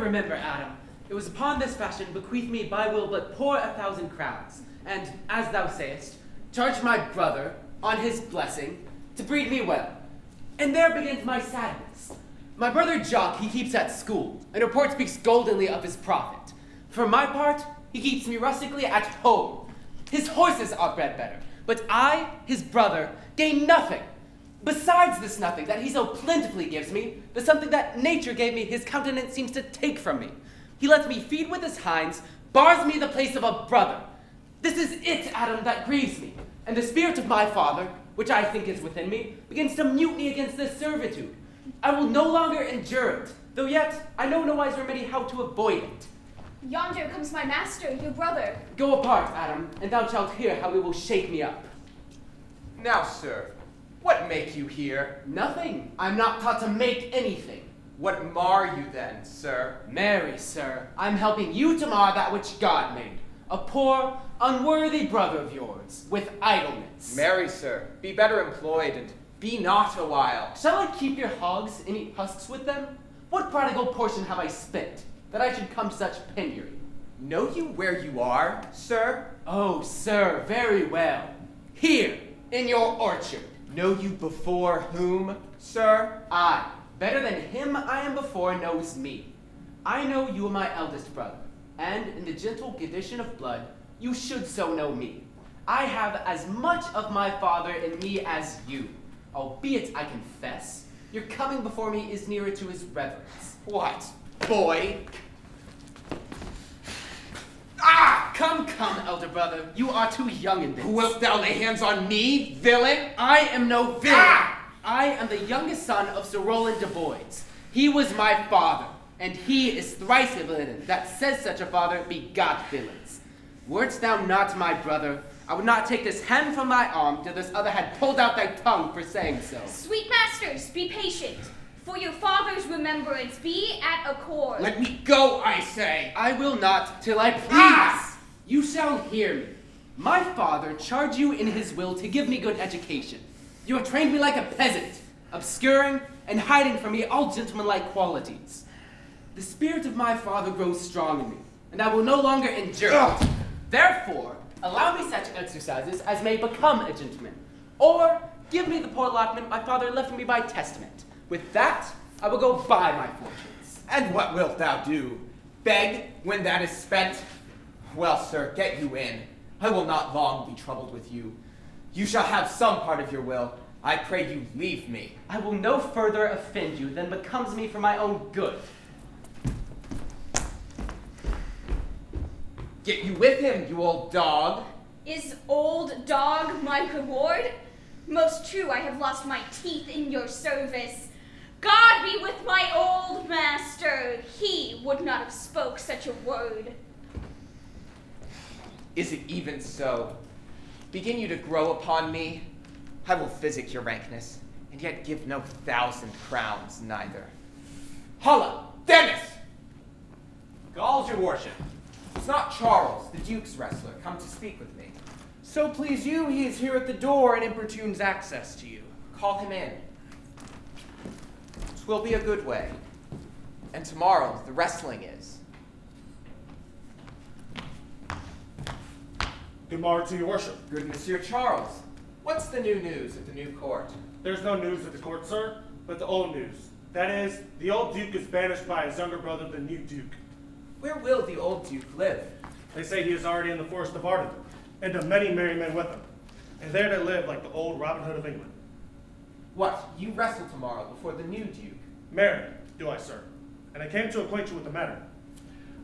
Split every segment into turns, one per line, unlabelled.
remember, Adam. It was upon this fashion bequeathed me by will but poor 1,000 crowns, and, as thou sayest, charged my brother, on his blessing, to breed me well. And there begins my sadness. My brother Jock he keeps at school, and report speaks goldenly of his profit. For my part, he keeps me rustically at home. His horses are bred better, but I, his brother, gain nothing. Besides this nothing that he so plentifully gives me, the something that nature gave me his countenance seems to take from me. He lets me feed with his hinds, bars me the place of a brother. This is it, Adam, that grieves me, and the spirit of my father, which I think is within me, begins to mutiny against this servitude. I will no longer endure it, though yet I know no wise remedy how to avoid it.
Yonder comes my master, your brother.
Go apart, Adam, and thou shalt hear how he will shake me up.
Now, sir, what make you here?
Nothing. I'm not taught to make anything.
What mar you then, sir?
Marry, sir, I'm helping you to mar that which God made. A poor, unworthy brother of yours, with idleness.
Marry, sir, be better employed, and be not a while.
Shall I keep your hogs and eat husks with them? What prodigal portion have I spent, that I should come to such penury?
Know you where you are, sir?
Oh, sir, very well. Here, in your orchard.
Know you before whom, sir?
Aye, better than him I am before knows me. I know you are my eldest brother, and in the gentle condition of blood, you should so know me. I have as much of my father in me as you, albeit I confess, your coming before me is nearer to his reverence.
What, boy?
Ah! Come, elder brother, you are too young in this.
Wilt thou lay hands on me, villain?
I am no villain.
Ah!
I am the youngest son of Sir Rowland de Boys. He was my father, and he is thrice a villain that says such a father begot villains. Wert thou not my brother, I would not take this hand from thy arm till this other had pulled out thy tongue for saying so.
Sweet masters, be patient. For your father's remembrance, be at accord.
Let me go, I say.
I will not till I please.
Ah!
You shall hear me. My father charged you in his will to give me good education. You have trained me like a peasant, obscuring and hiding from me all gentlemanlike qualities. The spirit of my father grows strong in me, and I will no longer endure it. Therefore, allow me such exercises as may become a gentleman, or give me the poor allotment my father left me by testament. With that, I will go buy my fortunes.
And what wilt thou do? Beg when that is spent? Well, sir, get you in. I will not long be troubled with you. You shall have some part of your will. I pray you leave me.
I will no further offend you than becomes me for my own good.
Get you with him, you old dog.
Is old dog my reward? Most true, I have lost my teeth in your service. God be with my old master. He would not have spoke such a word.
Is it even so? Begin you to grow upon me? I will physic your rankness, and yet give no 1,000 crowns neither. Holla, Dennis!
Galls, your worship.
It's not Charles, the Duke's wrestler, come to speak with me.
So please you, he is here at the door and importunes access to you.
Call him in. 'Twill be a good way. And tomorrow the wrestling is.
Good morning to your worship.
Good Monsieur Charles. What's the new news at the new court?
There's no news at the court, sir, but the old news. That is, the old duke is banished by his younger brother, the new duke.
Where will the old Duke live?
They say he is already in the Forest of Arden, and of many merry men with him. And there they live like the old Robin Hood of England.
What, you wrestle tomorrow before the new Duke?
Marry, do I, sir? And I came to acquaint you with the matter.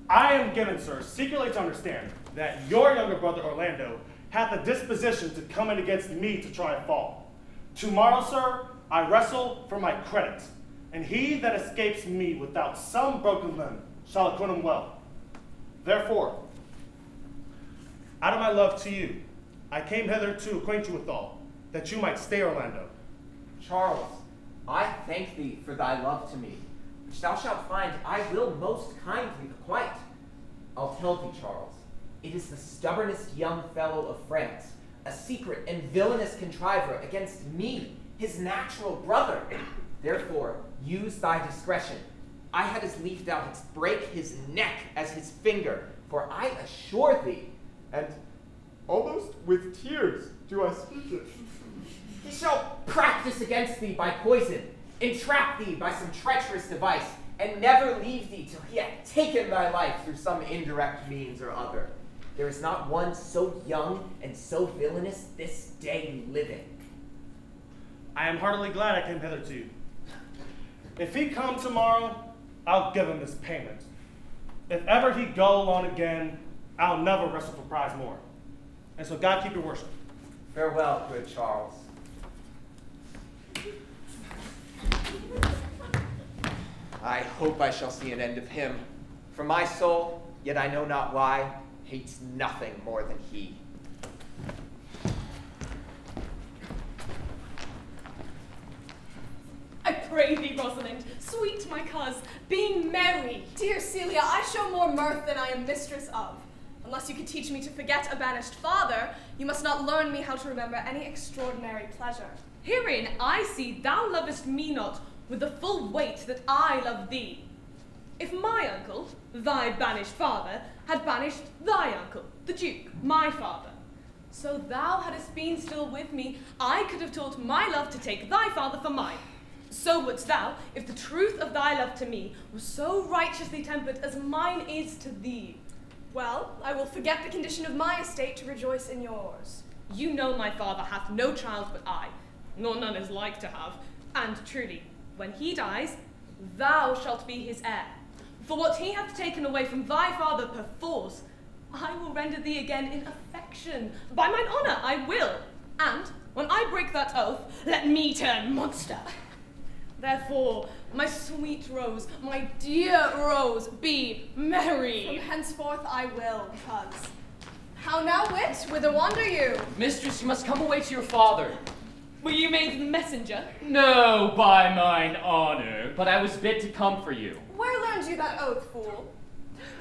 I am given, sir, secretly to understand that your younger brother Orlando hath a disposition to come in against me to try a fall. Tomorrow, sir, I wrestle for my credit, and he that escapes me without some broken limb shall acquit him well. Therefore, out of my love to you, I came hither to acquaint you withal, that you might stay, Orlando.
Charles, I thank thee for thy love to me, which thou shalt find I will most kindly requite. I'll tell thee, Charles, it is the stubbornest young fellow of France, a secret and villainous contriver against me, his natural brother. Therefore, use thy discretion. I had as lief thou hadst break his neck as his finger, for I assure thee, and almost with tears do I speak it, he shall practice against thee by poison, entrap thee by some treacherous device, and never leave thee till he hath taken thy life through some indirect means or other. There is not one so young and so villainous this day living.
I am heartily glad I came hitherto. If he come tomorrow, I'll give him his payment. If ever he go alone again, I'll never wrestle for prize more. And so God keep your worship.
Farewell, good Charles. I hope I shall see an end of him. For my soul, yet I know not why, hates nothing more than he.
I pray thee, Rosalind, sweet my coz, be merry.
Dear Celia, I show more mirth than I am mistress of. Unless you could teach me to forget a banished father, you must not learn me how to remember any extraordinary pleasure.
Herein I see thou lovest me not with the full weight that I love thee. If my uncle, thy banished father, had banished thy uncle, the Duke, my father, so thou hadst been still with me, I could have taught my love to take thy father for mine. So wouldst thou, if the truth of thy love to me was so righteously tempered as mine is to thee.
Well, I will forget the condition of my estate to rejoice in yours.
You know my father hath no child but I, nor none is like to have, and truly, when he dies, thou shalt be his heir. For what he hath taken away from thy father perforce, I will render thee again in affection. By mine honour I will, and when I break that oath, let me turn monster. Therefore, my sweet Rose, my dear Rose, be merry.
From henceforth I will, cuz. How now, wit? Whither wander you?
Mistress, you must come away to your father.
Were you made messenger?
No, by mine honor, but I was bid to come for you.
Where learned you that oath, fool?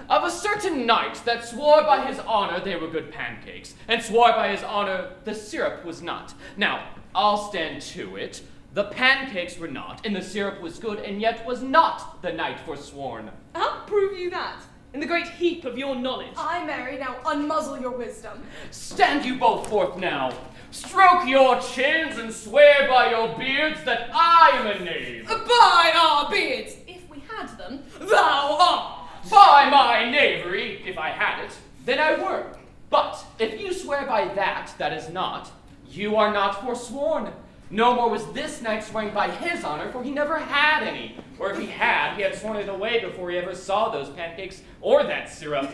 Of a certain knight that swore by his honor they were good pancakes, and swore by his honor the syrup was not. Now, I'll stand to it. The pancakes were not, and the syrup was good, and yet was not the knight forsworn.
How prove you that? In the great heap of your knowledge.
I marry, now unmuzzle your wisdom.
Stand you both forth now. Stroke your chins and swear by your beards that I am a knave.
By our beards, if we had them, thou art.
By my knavery, if I had it, then I were. But if you swear by that is not, you are not forsworn. No more was this knight swearing by his honor, for he never had any. Or if he had sworn it away before he ever saw those pancakes or that syrup.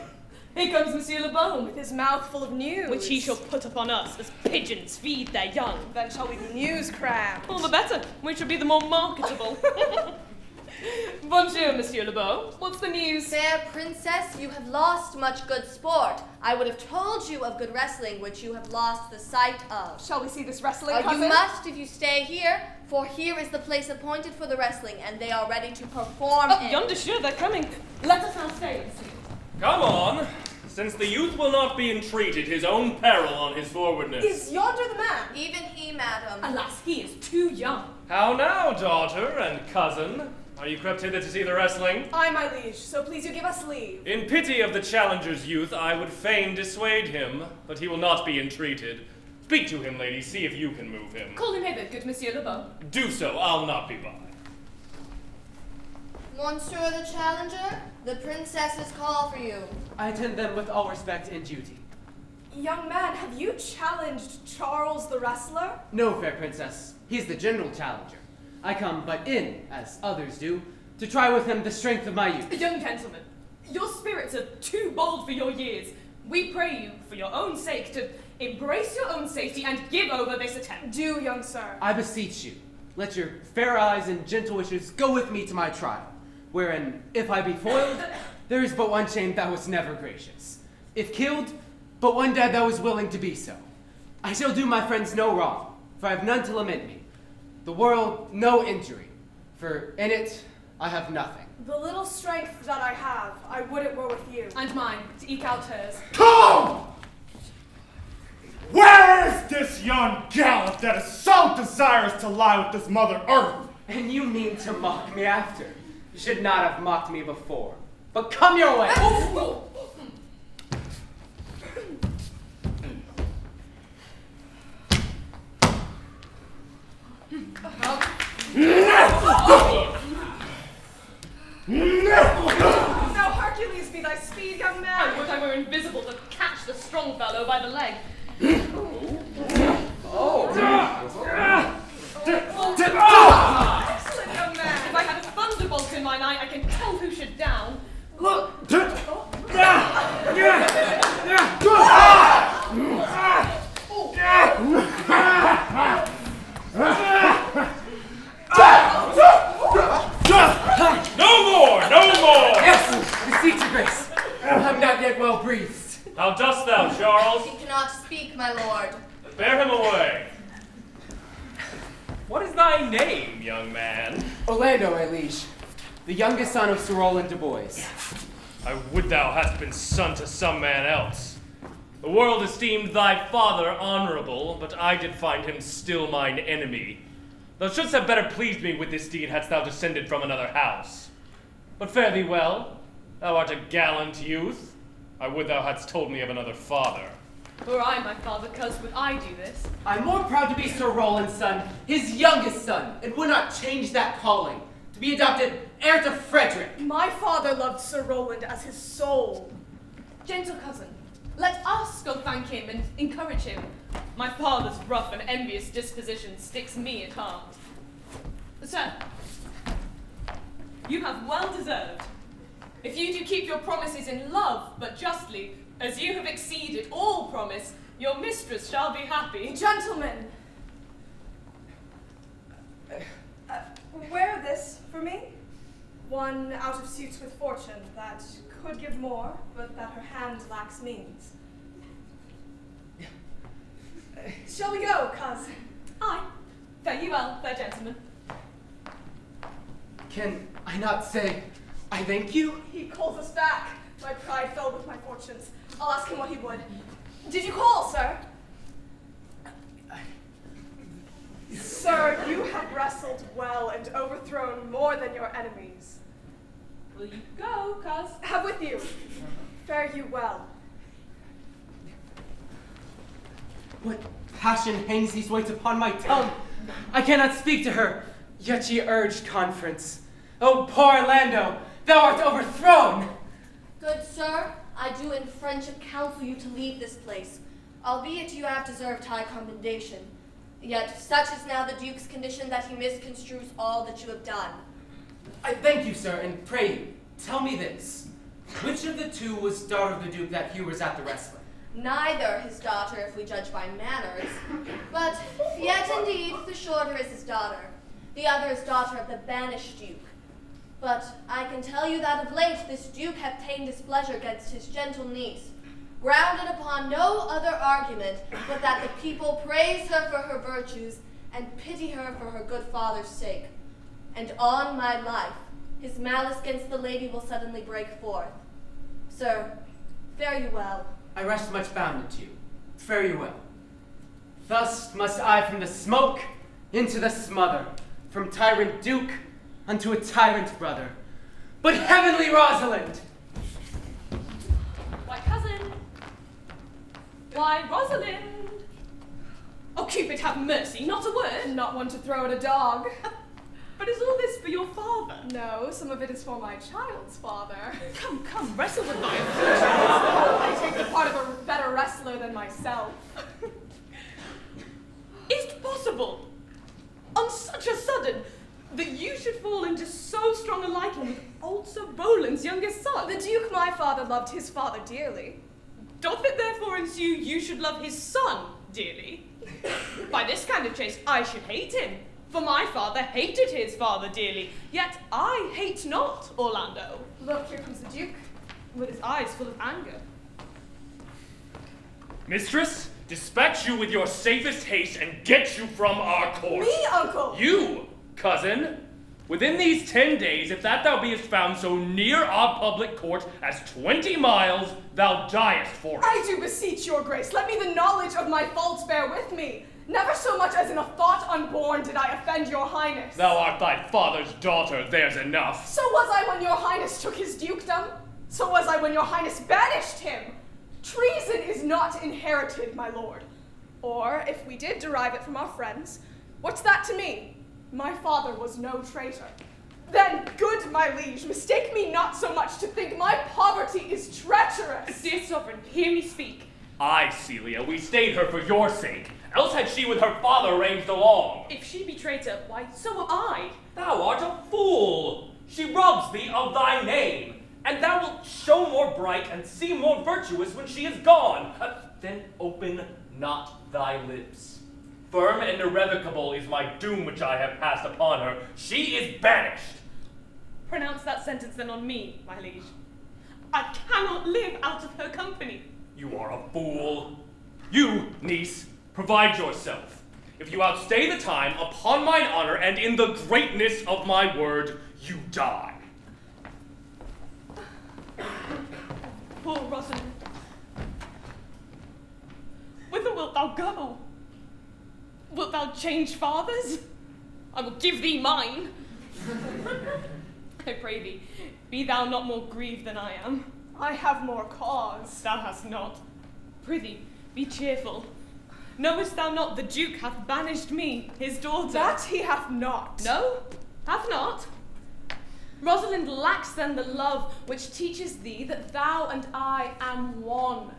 Here comes Monsieur Le Bon,
With his mouth full of news.
which he shall put upon us as pigeons feed their young.
Then shall we be news crammed.
All the better, we shall be the more marketable. Bonjour, Monsieur Le Bon. What's the news?
Fair princess, you have lost much good sport. I would have told you of good wrestling, which you have lost the sight of.
Shall we see this wrestling,
You
cousin?
must if you stay here, for here is the place appointed for the wrestling, and they are ready to perform
Oh,
it.
yonder sure they're coming. Let us now stay and see.
Come on, since the youth will not be entreated his own peril on his forwardness.
Is yonder the man?
Even he, madam.
Alas, he is too young.
How now, daughter and cousin? Are you crept hither to see the wrestling?
Aye, my liege, so please you give us leave.
In pity of the challenger's youth, I would fain dissuade him, but he will not be entreated. Speak to him, lady, see if you can move him.
Call him hither, good Monsieur Le Bon.
Do so, I'll not be by.
Monsieur the challenger, the princesses call for you.
I attend them with all respect and duty.
Young man, have you challenged Charles the wrestler?
No, fair princess. He's the general challenger. I come but in, as others do, to try with him the strength of my youth.
Young gentleman, your spirits are too bold for your years. We pray you, for your own sake, to embrace your own safety and give over this attempt.
Do, young sir.
I beseech you, let your fair eyes and gentle wishes go with me to my trial, wherein, if I be foiled, there is but one shame that was never gracious. If killed, but one dead that was willing to be so. I shall do my friends no wrong, for I have none to lament me. The world no injury, for in it I have nothing.
The little strength that I have, I would it were with you.
And mine, to eke out hers.
Come! Where is this young gallant that is so desirous to lie with this Mother Earth?
And you mean to mock me after? You should not have mocked me before. But come your way!
Now Hercules be thy speed, young man.
I would I were invisible to catch the strong fellow by the leg.
Excellent, young man.
If I had a thunderbolt in mine eye, I can tell who should down.
No more!
Yes, beseech your grace. I'm not yet well breathed.
How dost thou, Charles?
He cannot speak, my lord.
Bear him away. What is thy name, young man?
Orlando, my liege, the youngest son of Sir Rowland de Boys.
I would thou hadst been son to some man else. The world esteemed thy father honorable, but I did find him still mine enemy. Thou shouldst have better pleased me with this deed hadst thou descended from another house. But fare thee well. Thou art a gallant youth. I would thou hadst told me of another father.
Were I my father, cuz would I do this?
I'm more proud to be Sir Rowland's son, his youngest son, and would not change that calling, to be adopted heir to Frederick.
My father loved Sir Rowland as his soul.
Gentle cousin, let us go thank him and encourage him. My father's rough and envious disposition sticks me at heart. Sir, you have well deserved. If you do keep your promises in love, but justly, as you have exceeded all promise, your mistress shall be happy.
Gentlemen, wear this for me. One out of suits with fortune that could give more, but that her hand lacks means. Shall we go, cuz?
Aye. Fare you well, fair gentlemen.
Can I not say, I thank you?
He calls us back. My pride fell with my fortunes. I'll ask him what he would. Did you call, sir? Sir, you have wrestled well and overthrown more than your enemies.
Will you go, cuz?
Have with you. Fare you well.
What passion hangs these weights upon my tongue? I cannot speak to her, yet she urged conference. Oh, poor Orlando, thou art overthrown!
Good sir, I do in friendship counsel you to leave this place, albeit you have deserved high commendation. Yet such is now the Duke's condition that he misconstrues all that you have done.
I thank you, sir, and pray you, tell me this. Which of the two was daughter of the Duke that Hugh was at the wrestling?
Neither his daughter, if we judge by manners, but yet indeed the shorter is his daughter. The other is daughter of the banished Duke. But I can tell you that of late this Duke hath ta'en displeasure against his gentle niece, grounded upon no other argument but that the people praise her for her virtues and pity her for her good father's sake. And on my life, his malice against the lady will suddenly break forth. Sir, fare you well.
I rest much bound to you. Fare you well. Thus must I from the smoke into the smother, from tyrant Duke unto a tyrant brother. But heavenly Rosalind!
Why, cousin. Why, Rosalind. Oh, Cupid, have mercy, not a word.
Not one to throw at a dog.
But is all this for your father?
No, some of it is for my child's father.
Come, come, wrestle with my
I take the part of a better wrestler than myself.
Is it possible, on such a sudden, that you should fall into so strong a liking with old Sir Rowland's youngest son?
The Duke, my father, loved his father dearly.
Doth it therefore ensue you should love his son dearly? By this kind of chase I should hate him, for my father hated his father dearly, yet I hate not Orlando.
Look, here comes the Duke.
With his eyes full of anger.
Mistress, dispatch you with your safest haste and get you from our court.
Me, uncle!
You, cousin, within these 10 days, if that thou beest found so near our public court as 20 miles, thou diest for it.
I do beseech your grace, let me the knowledge of my faults bear with me. Never so much as in a thought unborn did I offend your highness.
Thou art thy father's daughter, there's enough.
So was I when your highness took his dukedom. So was I when your highness banished him. Treason is not inherited, my lord. Or, if we did derive it from our friends, what's that to me? My father was no traitor. Then, good my liege, mistake me not so much to think my poverty is treacherous.
Dear sovereign, hear me speak.
Aye, Celia, we stayed her for your sake. Else had she with her father ranged along.
If she be traitor, why, so am I.
Thou art a fool. She robs thee of thy name. And thou wilt show more bright and seem more virtuous when she is gone. Then open not thy lips. Firm and irrevocable is my doom which I have passed upon her. She is banished.
Pronounce that sentence then on me, my liege. I cannot live out of her company.
You are a fool. You, niece, provide yourself. If you outstay the time, upon mine honor and in the greatness of my word, you die.
Poor Rosalind. Whither wilt thou go? Wilt thou change fathers? I will give thee mine. I pray thee, be thou not more grieved than I am.
I have more cause.
Thou hast not. Prithee, be cheerful. Knowest thou not the Duke hath banished me, his daughter?
That he hath not.
No, hath not. Rosalind lacks then the love which teaches thee that thou and I am one.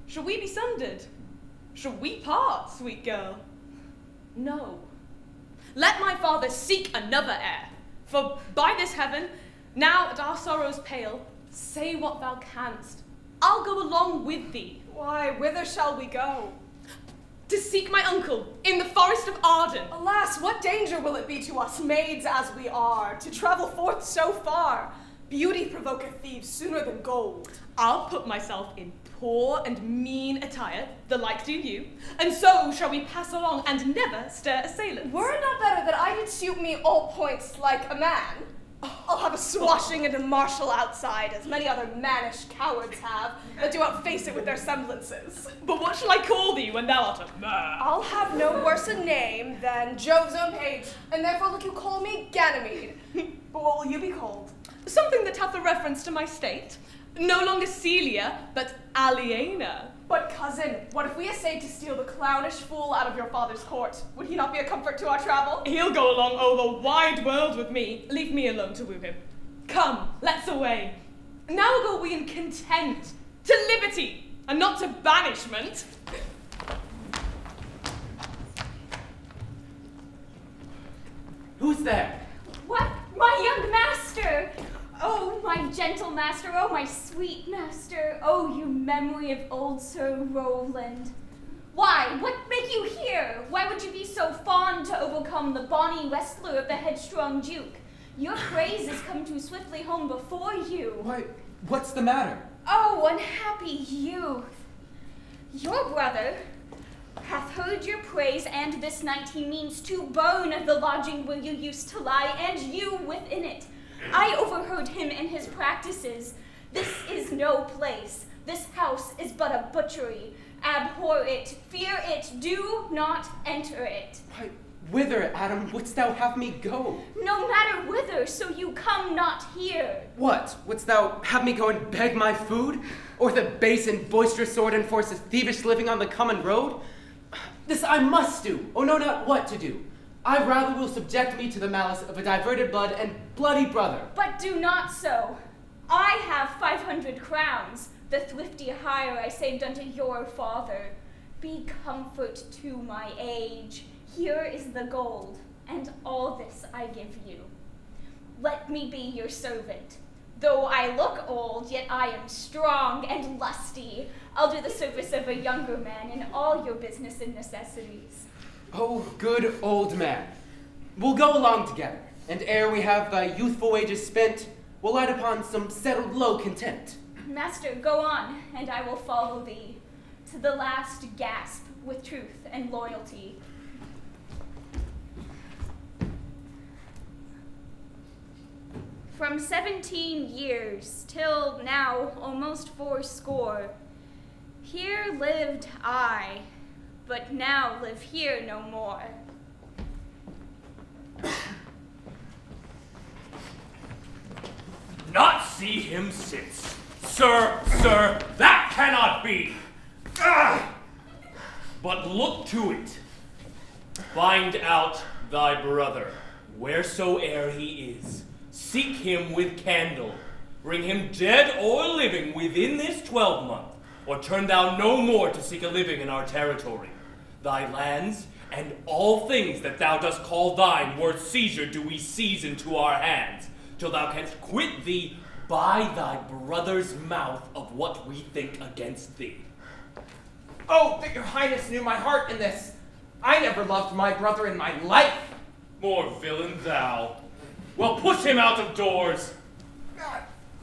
Shall we be sundered? Shall we part, sweet girl? No. Let my father seek another heir. For by this heaven, now at our sorrows pale, say what thou canst. I'll go along with thee.
Why, whither shall we go?
To seek my uncle in the Forest of Arden.
Alas, what danger will it be to us, maids as we are, to travel forth so far? Beauty provoketh thieves sooner than gold.
I'll put myself in poor and mean attire, the like do you, and so shall we pass along and never stir assailants.
Were it not better that I did suit me all points like a man? I'll have a swashing and a martial outside, as many other mannish cowards have, that do outface it with their semblances.
But what shall I call thee when thou art a man?
I'll have no worse a name than Jove's own page, and therefore look you call me Ganymede. But what will you be called?
Something that hath a reference to my state. No longer Celia, but Aliena.
But cousin, what if we essayed to steal the clownish fool out of your father's court? Would he not be a comfort to our travel?
He'll go along o'er the wide world with me. Leave me alone to woo him. Come, let's away. Now go we in content, to liberty, and not to banishment.
Who's there?
What? My young master! Oh, my gentle master, oh, my sweet master, oh, you memory of old Sir Rowland. Why, what make you here? Why would you be so fond to overcome the bonny wrestler of the headstrong Duke? Your praise is come too swiftly home before you.
Why, what's the matter?
Oh, unhappy youth! Your brother hath heard your praise, and this night he means to burn the lodging where you used to lie, and you within it. I overheard him in his practices. This is no place. This house is but a butchery. Abhor it, fear it, do not enter it.
Why, whither, Adam, wouldst thou have me go?
No matter whither, so you come not here.
What, wouldst thou have me go and beg my food? Or the base and boisterous sword enforces thievish living on the common road? This I must do, or know not what to do. I rather will subject me to the malice of a diverted blood and bloody brother.
But do not so. I have 500 crowns, the thrifty hire I saved unto your father. Be comfort to my age. Here is the gold, and all this I give you. Let me be your servant. Though I look old, yet I am strong and lusty. I'll do the service of a younger man in all your business and necessities.
Oh, good old man. We'll go along together, and ere we have thy youthful wages spent, we'll light upon some settled low content.
Master, go on, and I will follow thee to the last gasp with truth and loyalty. From 17 years till now almost 80, here lived I, but now live here no more.
Not see him since. Sir, that cannot be. But look to it. Find out thy brother, wheresoe'er he is. Seek him with candle. Bring him dead or living within this 12-month, or turn thou no more to seek a living in our territory. Thy lands and all things that thou dost call thine worth seizure do we seize into our hands, till thou canst quit thee by thy brother's mouth of what we think against thee.
Oh, that your highness knew my heart in this. I never loved my brother in my life.
More villain thou. Well, push him out of doors.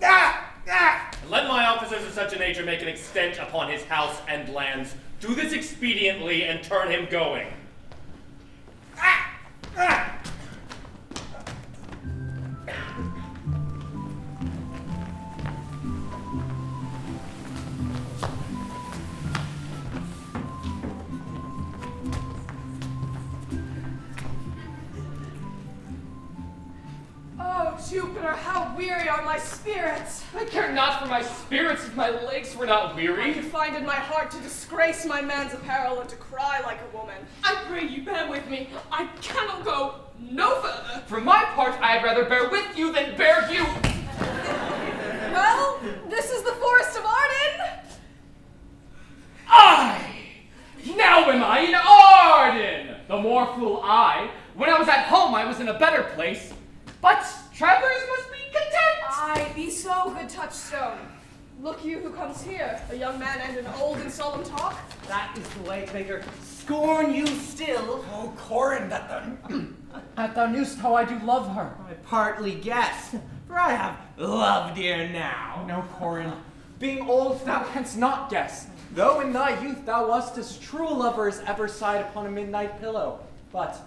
And let my officers of such a nature make an extent upon his house and lands. Do this expediently and turn him going.
Oh, Jupiter, how weary are my spirits!
I care not for my spirits if my legs were not
I
weary.
could find in my heart to disgrace my man's apparel and to cry like a woman.
I pray you bear with me. I cannot go no further.
For my part, I'd rather bear with you than bear you.
Well, this is the Forest of Arden!
Now am I in Arden! The more fool I. When I was at home, I was in a better place. But travelers must be content.
Aye, be so, good touchstone. Look you who comes here, a young man and an old and solemn talk.
That is the way, beggar. Scorn you still?
Oh, Corin, that thou knewst how I do love her.
I partly guess, for I have loved ere now.
No, Corin, being old thou canst not guess, though in thy youth thou wast as true a lover as ever sighed upon a midnight pillow. But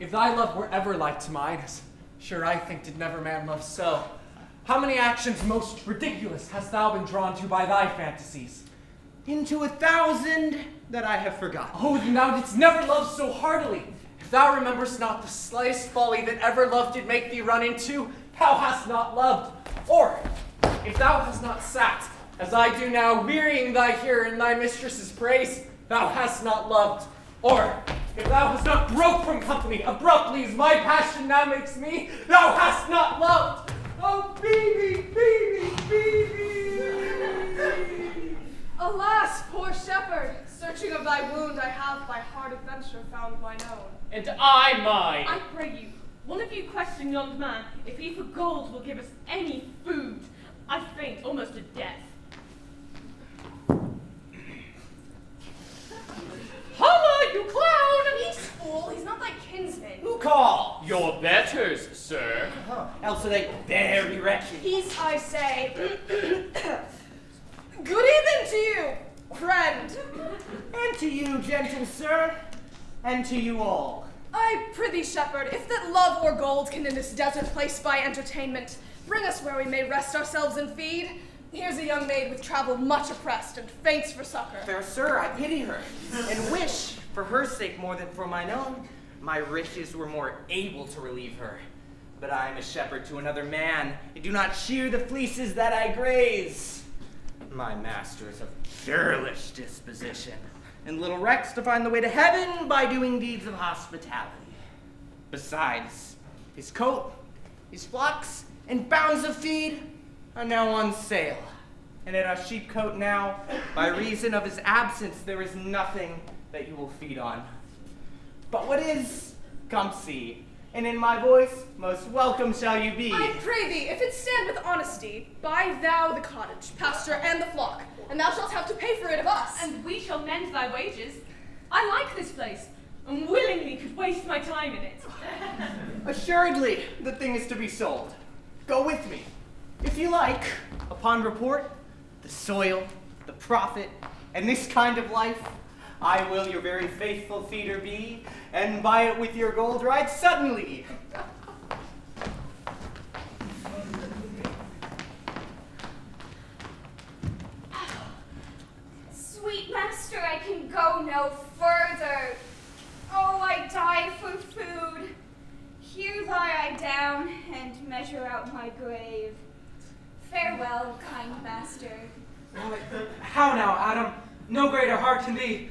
if thy love were ever like to mine, as sure I think did never man love so, how many actions most ridiculous hast thou been drawn to by thy fantasies?
Into 1,000 that I have forgotten.
Oh, then thou didst never love so heartily. If thou rememberst not the slightest folly that ever love did make thee run into, thou hast not loved. Or, if thou hast not sat, as I do now, wearying thy hearer in thy mistress's praise, thou hast not loved. Or, if thou hast not broke from company abruptly as my passion now makes me, thou hast not loved. Oh, Phoebe, Phoebe, Phoebe!
Alas, poor shepherd, searching of thy wound, I have by hard adventure found mine own.
And I mine.
I pray you, one of you question yon man if he for gold will give us any food. I faint almost to death.
Holla, you clown!
Peace, fool, he's not thy kinsman.
Who call?
Your betters, sir.
Else are they very wretched.
Peace, I say. Good evening to you, friend.
And to you, gentle sir, and to you all.
I prithee, shepherd, if that love or gold can in this desert place by entertainment, bring us where we may rest ourselves and feed. Here's a young maid with travel much oppressed and faints for succor.
Fair sir, I pity her, and wish, for her sake more than for mine own, my riches were more able to relieve her. But I am a shepherd to another man, and do not shear the fleeces that I graze. My master is of churlish disposition, and little recks to find the way to heaven by doing deeds of hospitality. Besides, his coat, his flocks, and bounds of feed are now on sale, and at our sheepcote now, by reason of his absence, there is nothing that you will feed on. But what is, come see, and in my voice, most welcome shall you be.
I pray thee, if it stand with honesty, buy thou the cottage, pasture, and the flock, and thou shalt have to pay for it of us.
And we shall mend thy wages. I like this place, and willingly could waste my time in it.
Assuredly, the thing is to be sold. Go with me. If you like, upon report, the soil, the profit, and this kind of life, I will your very faithful feeder be, and buy it with your gold right suddenly.
Sweet master. master, I can go no further. Oh, I die for food. Here lie I down and measure out my grave. Farewell, kind master.
How now, Adam? No greater heart than thee.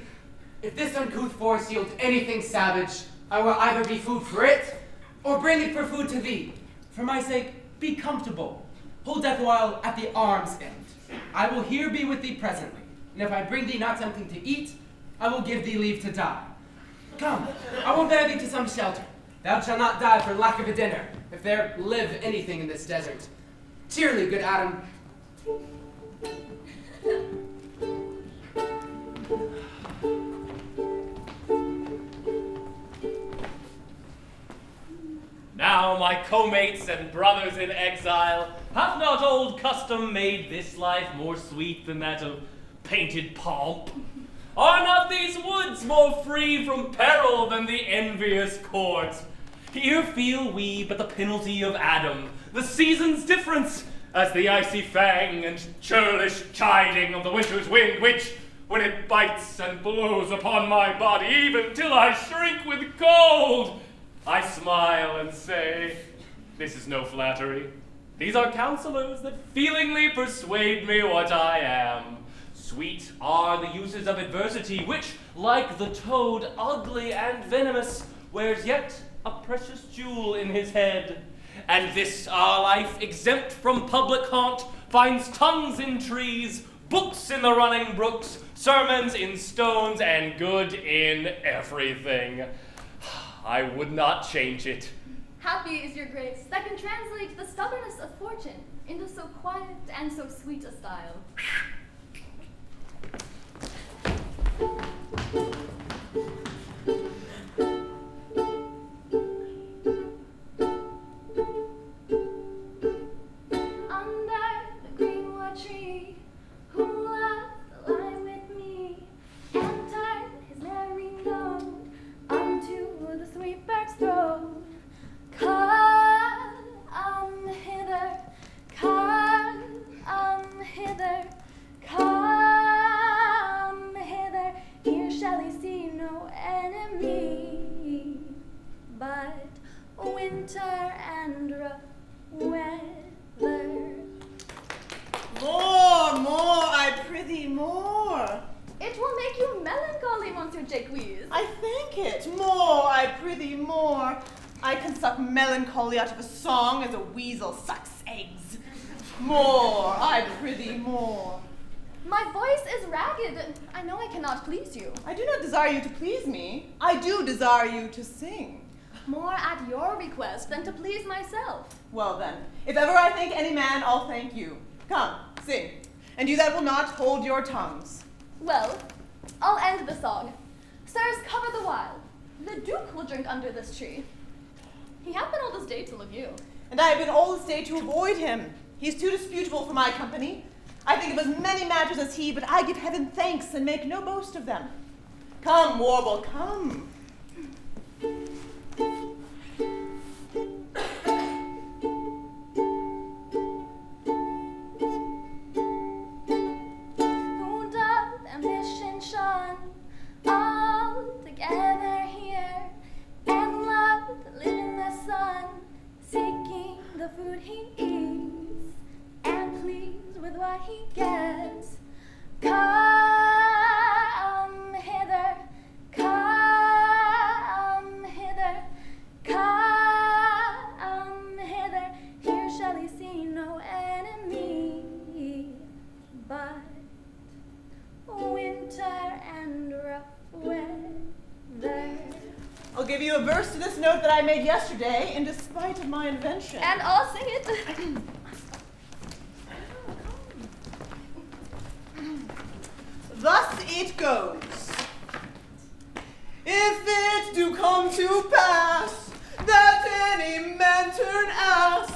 If this uncouth forest yield anything savage, I will either be food for it, or bring it for food to thee. For my sake, be comfortable. Hold death awhile at the arm's end. I will here be with thee presently, and if I bring thee not something to eat, I will give thee leave to die. Come, I will bear thee to some shelter. Thou shalt not die for lack of a dinner, if there live anything in this desert. Cheerly, good Adam.
Now, my co-mates and brothers in exile, hath not old custom made this life more sweet than that of painted pomp? Are not these woods more free from peril than the envious court? Here feel we but the penalty of Adam, the season's difference, as the icy fang and churlish chiding of the winter's wind, which, when it bites and blows upon my body, even till I shrink with cold, I smile and say, this is no flattery. These are counselors that feelingly persuade me what I am. Sweet are the uses of adversity, which, like the toad, ugly and venomous, wears yet a precious jewel in his head. And this our life, exempt from public haunt, finds tongues in trees, books in the running brooks, sermons in stones, and good in everything. I would not change it.
Happy is your grace that can translate the stubbornness of fortune into so quiet and so sweet a style.
Out of a song as a weasel sucks eggs. More, I prithee, more.
My voice is ragged. I know I cannot please you.
I do not desire you to please me. I do desire you to sing.
More at your request than to please myself.
Well then, if ever I thank any man, I'll thank you. Come, sing. And you that will not, hold your tongues.
Well, I'll end the song. Sirs, cover the while. The Duke will drink under this tree. He hath been all this day to look you.
And I have been all this day to avoid him. He is too disputable for my company. I think of as many matters as he, but I give heaven thanks and make no boast of them. Come, warble, come.
Who doth ambition shun, all together here, and love to live in the sun, seeking the food he eats, and pleased with what he gets. Come hither, come hither, come hither. Here shall he see no enemy, but winter and rough weather.
I'll give you a verse to this note that I made yesterday in despite of my invention.
And I'll sing it.
Thus it goes. If it do come to pass that any man turn ass,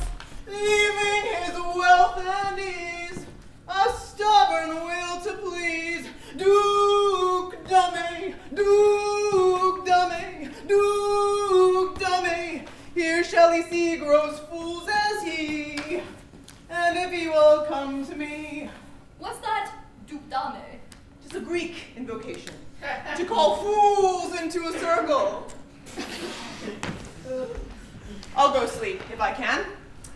leaving his wealth and ease, a stubborn will to please, Duke dummy, Duke dummy, Duke dummy, here shall he see gross fools as he, and if he will come to me.
What's that, Duke Dame?
Just a Greek invocation to call fools into a circle. I'll go sleep if I can.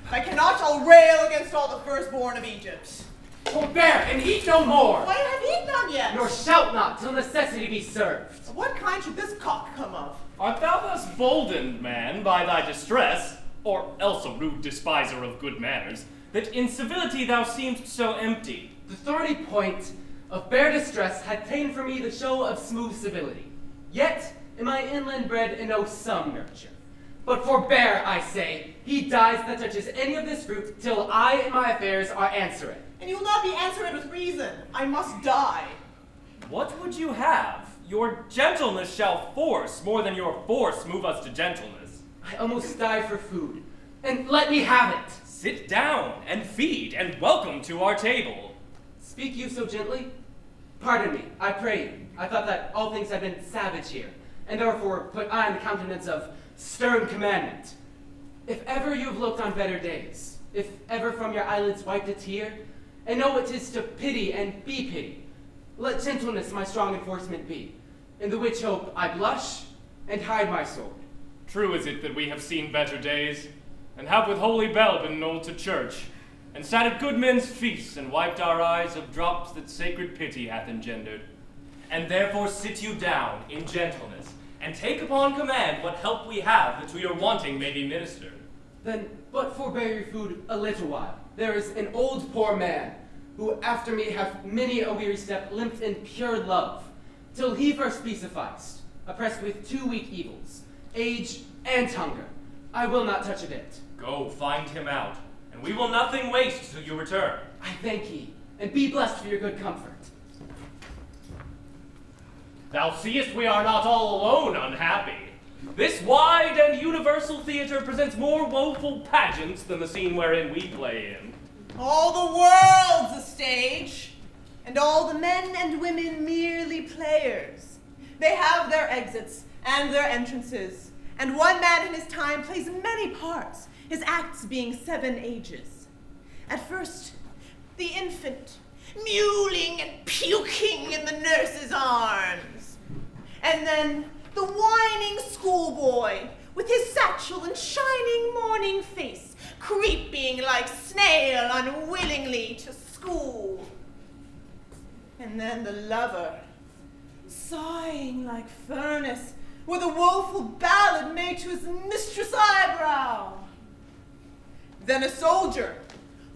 If I cannot, I'll rail against all the firstborn of Egypt.
Forbear and eat no more,
Why, I have eaten none yet.
nor shalt not till necessity be served.
Of what kind should this cock come of?
Art thou thus boldened, man, by thy distress, or else a rude despiser of good manners, that in civility thou seemst so empty?
The thorny point of bare distress had ta'en for me the show of smooth civility. Yet am I inland bred and know some nurture. But forbear, I say, he dies that touches any of this fruit till I and my affairs are answered.
And you will not be answered with reason. I must die.
What would you have? Your gentleness shall force more than your force move us to gentleness.
I almost die for food, and let me have it.
Sit down and feed, and welcome to our table.
Speak you so gently? Pardon me, I pray you. I thought that all things had been savage here, and therefore put I in the countenance of stern commandment. If ever you have looked on better days, if ever from your eyelids wiped a tear, and know what 'tis to pity and be pity, let gentleness my strong enforcement be, in the which hope I blush and hide my sword.
True is it that we have seen better days, and have with holy bell been knolled to church, and sat at good men's feasts, and wiped our eyes of drops that sacred pity hath engendered. And therefore sit you down in gentleness, and take upon command what help we have that to your wanting may be ministered.
Then but forbear your food a little while. There is an old poor man, who after me hath many a weary step limped in pure love, till he first be sufficed, oppressed with 2 weak evils, age and hunger. I will not touch a bit.
Go find him out, and we will nothing waste till you return.
I thank ye, and be blessed for your good comfort.
Thou seest we are not all alone unhappy. This wide and universal theater presents more woeful pageants than the scene wherein we play in.
All the world's a stage, and all the men and women merely players. They have their exits and their entrances, and one man in his time plays many parts, his acts being 7 ages. At first, the infant, mewling and puking in the nurse's arms, and then the whining schoolboy with his satchel and shining morning face, creeping like snail unwillingly to school. And then the lover, sighing like furnace, with a woeful ballad made to his mistress' eyebrow. Then a soldier,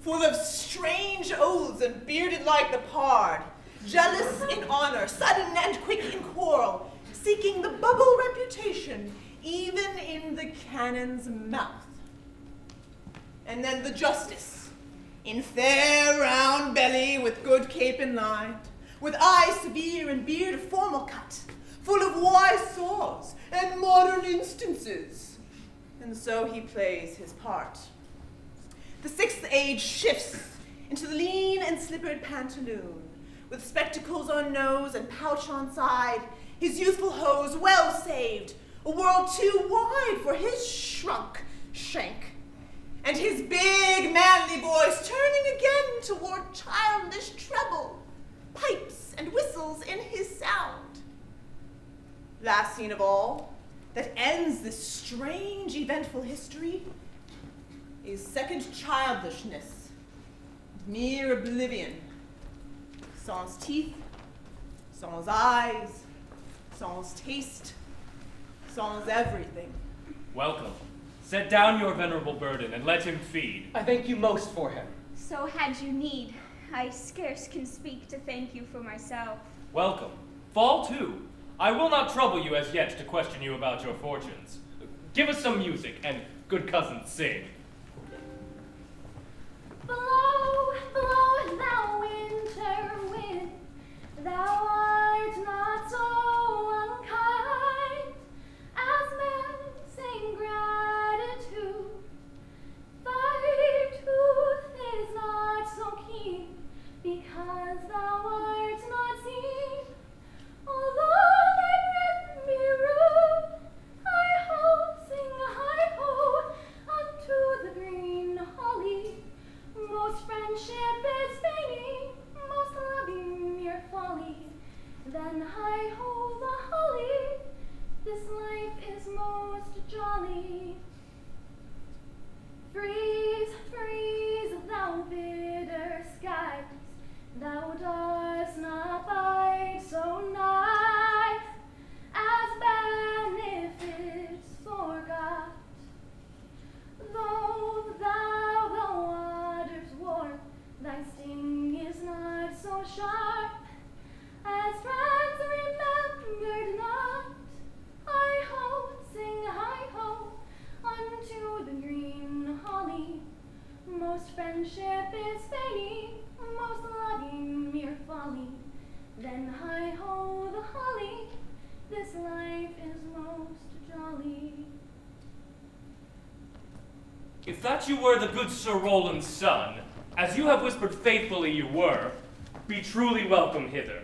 full of strange oaths and bearded like the pard, jealous in honor, sudden and quick in quarrel, seeking the bubble reputation even in the cannon's mouth. And then the justice, in fair round belly with good cape and line, with eye severe and beard of formal cut, full of wise saws and modern instances. And so he plays his part. The 6th age shifts into the lean and slippered pantaloon, with spectacles on nose and pouch on side, his youthful hose well saved, a world too wide for his shrunk shank, and his big manly voice turning again toward childish treble, pipes and whistles in his sound. Last scene of all, that ends this strange eventful history, is second childishness, mere oblivion, sans teeth, sans eyes, sans taste, sans everything.
Welcome. Set down your venerable burden and let him feed.
I thank you most for him.
So had you need, I scarce can speak to thank you for myself.
Welcome. Fall to. I will not trouble you as yet to question you about your fortunes. Give us some music, and good cousins sing.
Blow, blow, thou winter wind, thou art not so unkind, as men sing gratitude. Thy tooth is not so keen, because thou art not seen. Although thy breath be rude, hi-ho, sing hi-ho, unto friendship is fading, most loving mere folly. Then hi-ho the holly, this life is most jolly.
If that you were the good Sir Roland's son, as you have whispered faithfully you were, be truly welcome hither.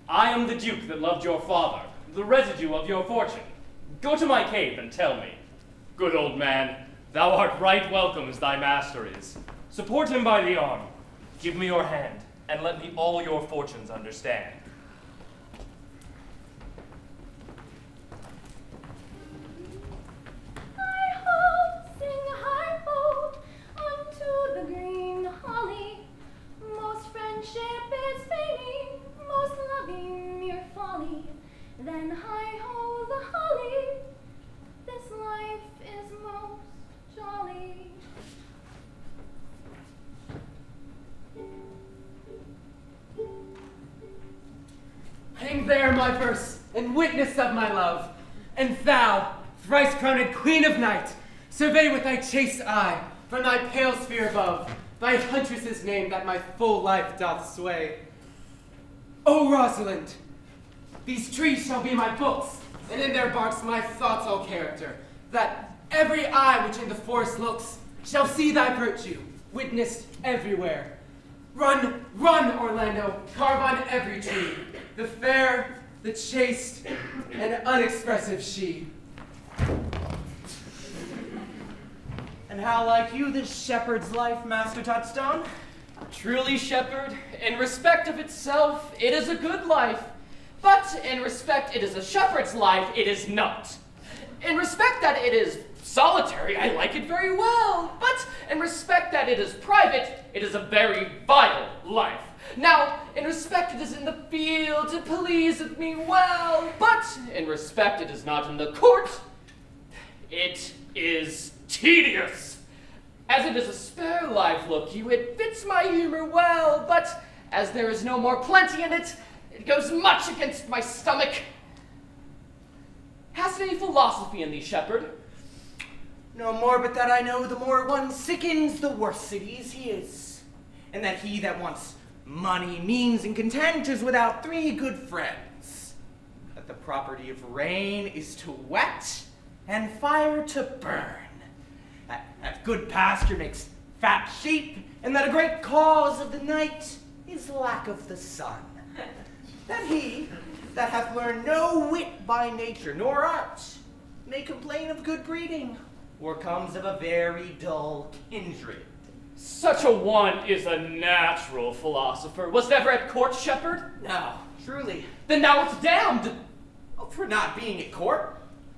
I am the duke that loved your father, the residue of your fortune. Go to my cave and tell me. Good old man, thou art right welcome as thy master is. Support him by the arm. Give me your hand, and let me all your fortunes understand.
Hi-ho, sing hi-ho, unto the green holly. Most friendship is fading, most loving mere folly. Then hi-ho the holly, this life is most jolly.
Hang there my verse, and witness of my love. And thou, thrice-crowned queen of night, survey with thy chaste eye, from thy pale sphere above, thy huntress's name that my full life doth sway. O Rosalind, these trees shall be my books, and in their barks my thoughts all character, that every eye which in the forest looks shall see thy virtue, witnessed everywhere. Run, run, Orlando, carve on every tree, the fair, the chaste, and unexpressive she.
And how like you this shepherd's life, Master Touchstone?
Truly, shepherd, in respect of itself, it is a good life. But in respect it is a shepherd's life, it is not. In respect that it is solitary, I like it very well. But in respect that it is private, it is a very vile life. Now, in respect it is in the field, it pleaseth me well. But in respect it is not in the court, it is tedious. As it is a spare life, look you, it fits my humor well. But as there is no more plenty in it, it goes much against my stomach. Hast any philosophy in thee, shepherd?
No more but that I know the more one sickens, the worse cities he is. And that he that wants money, means, and content is without three good friends. That the property of rain is to wet, and fire to burn. That good pasture makes fat sheep, and that a great cause of the night is lack of the sun. That he that hath learned no wit by nature, nor art, may complain of good breeding, or comes of a very dull kindred.
Such a one is a natural philosopher. Was never at court, shepherd?
No, truly.
Then thou art damned.
Oh, for not being at court?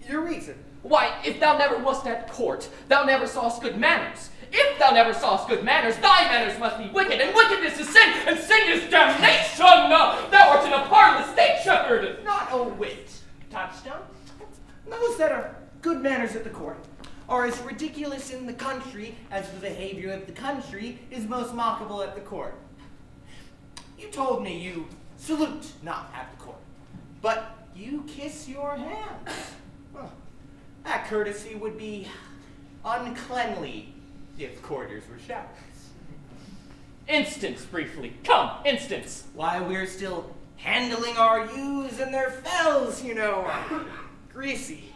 Your reason?
Why, if thou never wast at court, thou never sawest good manners. If thou never sawest good manners, thy manners must be wicked, and wickedness is sin, and sin is damnation. Thou art in a parlous state, shepherd.
Not a whit, Touchstone. Those that are good manners at the court are as ridiculous in the country as the behavior of the country is most mockable at the court. You told me you salute not at the court, but you kiss your hands. Well, that courtesy would be uncleanly if courtiers were shepherds.
Instance, briefly. Come, instance.
Why, we're still handling our ewes and their fells, you know, greasy.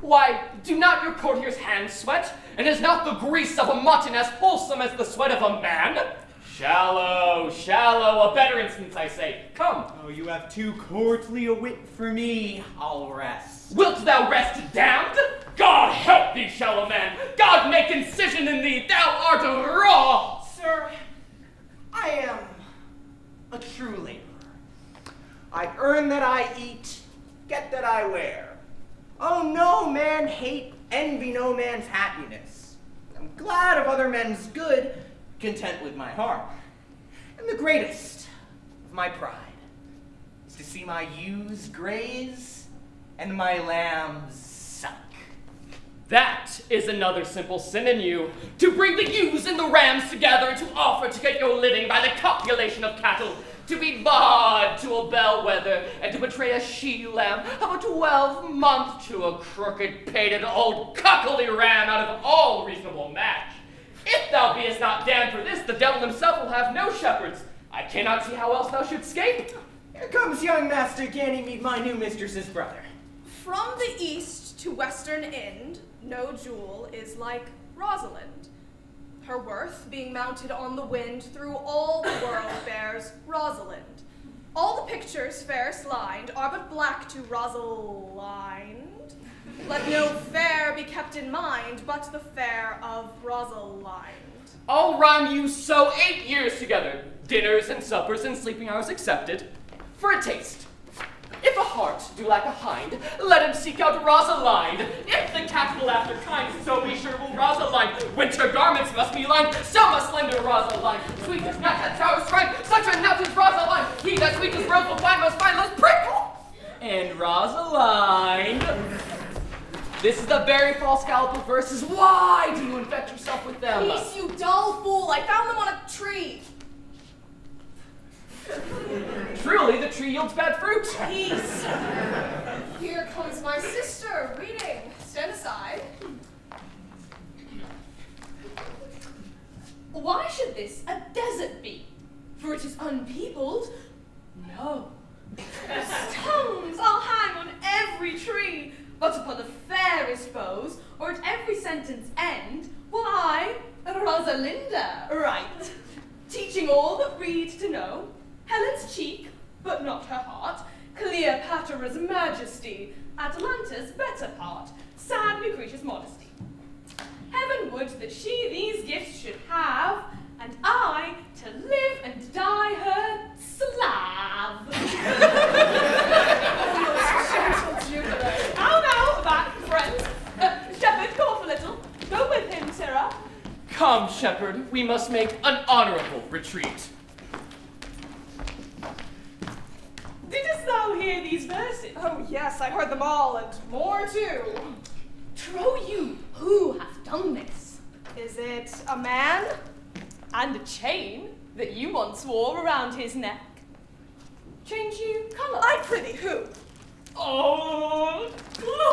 Why, do not your courtiers' hands sweat? And is not the grease of a mutton as wholesome as the sweat of a man? Shallow, shallow, a better instance, I say. Come.
Oh, you have too courtly a wit for me. I'll rest.
Wilt thou rest damned? God help thee, shallow man. God make incision in thee. Thou art raw.
Sir, I am a true laborer. I earn that I eat, get that I wear. Oh, no man hate, envy no man's happiness. I'm glad of other men's good, content with my harm. And the greatest of my pride is to see my ewes graze and my lambs suck.
That is another simple sin in you, to bring the ewes and the rams together to offer to get your living by the copulation of cattle, to be bawd to a bellwether, and to betray a she-lamb of a 12-month to a crooked-pated old cuckoldly ram out of all reasonable match. If thou beest not damned for this, the devil himself will have no shepherds. I cannot see how else thou shouldst escape.
Here comes young Master Ganny meet my new mistress's brother.
From the east to western end, no jewel is like Rosalind. Her worth being mounted on the wind through all the world bears Rosalind. All the pictures fairest lined are but black to Rosalind. Let no fair be kept in mind, but the fair of Rosalind.
I'll rhyme you so 8 years together, dinners and suppers and sleeping hours accepted, for a taste. If a hart do lack a hind, let him seek out Rosalind. If the cat will after kind, so be sure will Rosalind. Winter garments must be lined, so must slender Rosalind. Sweet as nut at tower shrine, such a nut as Rosalind. He that sweet as rose will find must find most prickle. And Rosalind. This is the very false scallop of verses. Why do you infect yourself with them?
Peace, you dull fool! I found them on a tree.
Truly, the tree yields bad fruit.
Peace. Here comes my sister reading. Stand aside.
Why should this a desert be? For it is unpeopled? No. Stones I'll hang on every tree, but upon the fairest boughs, or at every sentence end, why, Rosalinda write. Teaching all that read to know, Helen's cheek, but not her heart, Cleopatra's majesty, Atalanta's better part, sad Lucretia's modesty. Heaven would that she these gifts should have, and I to live and die her slave. Now, back, friends. Shepherd, go off a little. Go with him, Sarah.
Come, shepherd, we must make an honorable retreat.
Didst thou hear these verses?
Oh yes, I heard them all, and more too.
Trow you, who hath done this?
Is it a man?
And a chain that you once wore around his neck. Change you colour?
I prithee, who?
Oh,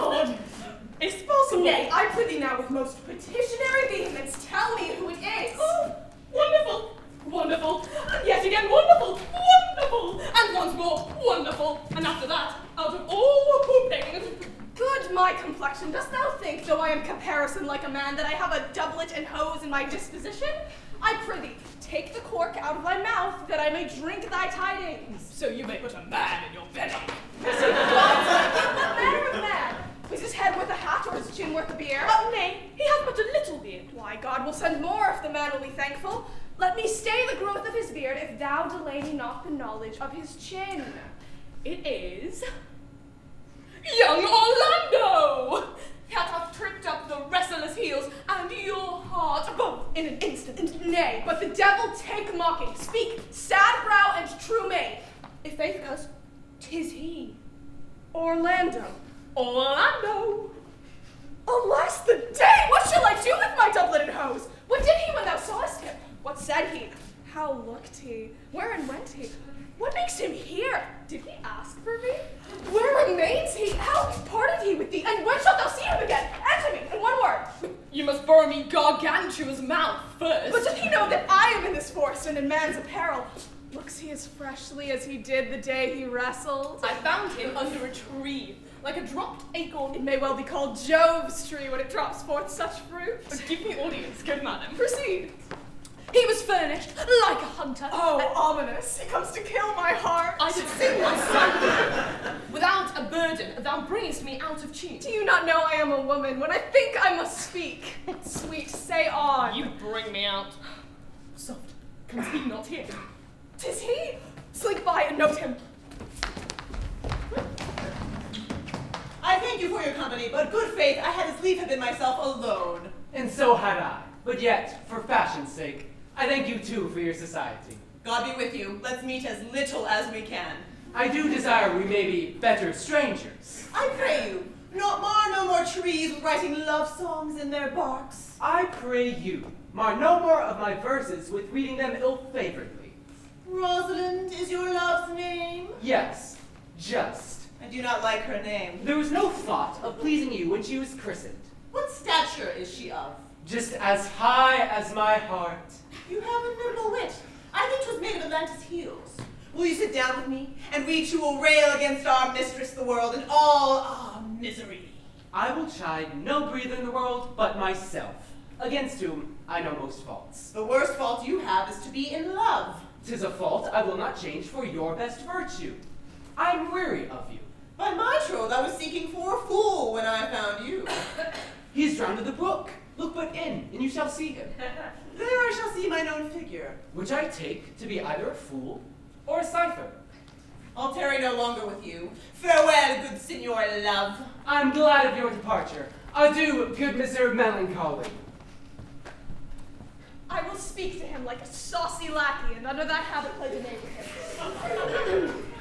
Lord! It's possible.
Nay, I prithee now with most petitionary vehemence, tell me who it is.
Oh, wonderful, wonderful, and yet again wonderful, wonderful, and once more wonderful, and after that, out of all hoping.
Good my complexion, dost thou think, though I am caparison like a man, that I have a doublet and hose in my disposition? I prithee, take the cork out of thy mouth, that I may drink thy tidings.
So you may put a man in your belly.
What manner of man? Is his head worth a hat, or his chin worth a beard?
Oh, nay, he hath but a little beard.
Why, God will send more if the man will be thankful. Let me stay the growth of his beard, if thou delay me not the knowledge of his chin.
It is young Orlando, that hath tripped up the restless heels and your heart both
In an instant, nay, but the devil take mocking. Speak, sad brow and true maid. If faith goes, 'tis he. Orlando.
Orlando.
Alas the day! What shall I do with my doublet and hose? What did he when thou sawest him? What said he? How looked he? Wherein went he? What makes him here? Did he ask for me? Where remains he? How parted he with thee? And when shalt thou see him again? Answer me in one word.
You must burn me Gargantua's mouth first.
But doth he know that I am in this forest and in man's apparel? Looks he as freshly as he did the day he wrestled?
I found him under a tree, like a dropped acorn.
It may well be called Jove's tree when it drops forth such fruit.
Give me audience, good madam.
Proceed.
He was furnished like a hunter.
Oh, ominous. He comes to kill my heart.
I did sing my song. Without a burden, thou bringest me out of tune.
Do you not know I am a woman? When I think I must speak. Sweet, say on.
You bring me out. Soft, comes he not here?
'Tis he. Slink by and note him.
I thank you for your company, but good faith, I had as lief have been myself alone.
And so had I. But yet, for fashion's sake, I thank you too for your society.
God be with you. Let's meet as little as we can.
I do desire we may be better strangers.
I pray you, no more trees with writing love songs in their barks.
I pray you, mar no more of my verses with reading them ill-favoredly.
Rosalind is your love's name?
Yes, just.
I do not like her name.
There was no thought of pleasing you when she was christened.
What stature is she of?
just as high as my heart.
You have a nimble wit. I think 'twas made of Atlantis' heels. Will you sit down with me, and we two will rail against our mistress the world and all our misery?
I will chide no breather in the world but myself, against whom I know most faults.
The worst fault you have is to be in love.
'Tis a fault I will not change for your best virtue. I am weary of you.
By my troth, I was seeking for a fool when I found you.
He is drowned in the brook. Look but in, and you shall see him.
There I shall see mine own figure.
Which I take to be either a fool or a cipher.
I'll tarry no longer with you. Farewell, good Signor Love.
I'm glad of your departure. Adieu, good Mr. Melancholy.
I will speak to him like a saucy lackey, and under that habit play the knave with him.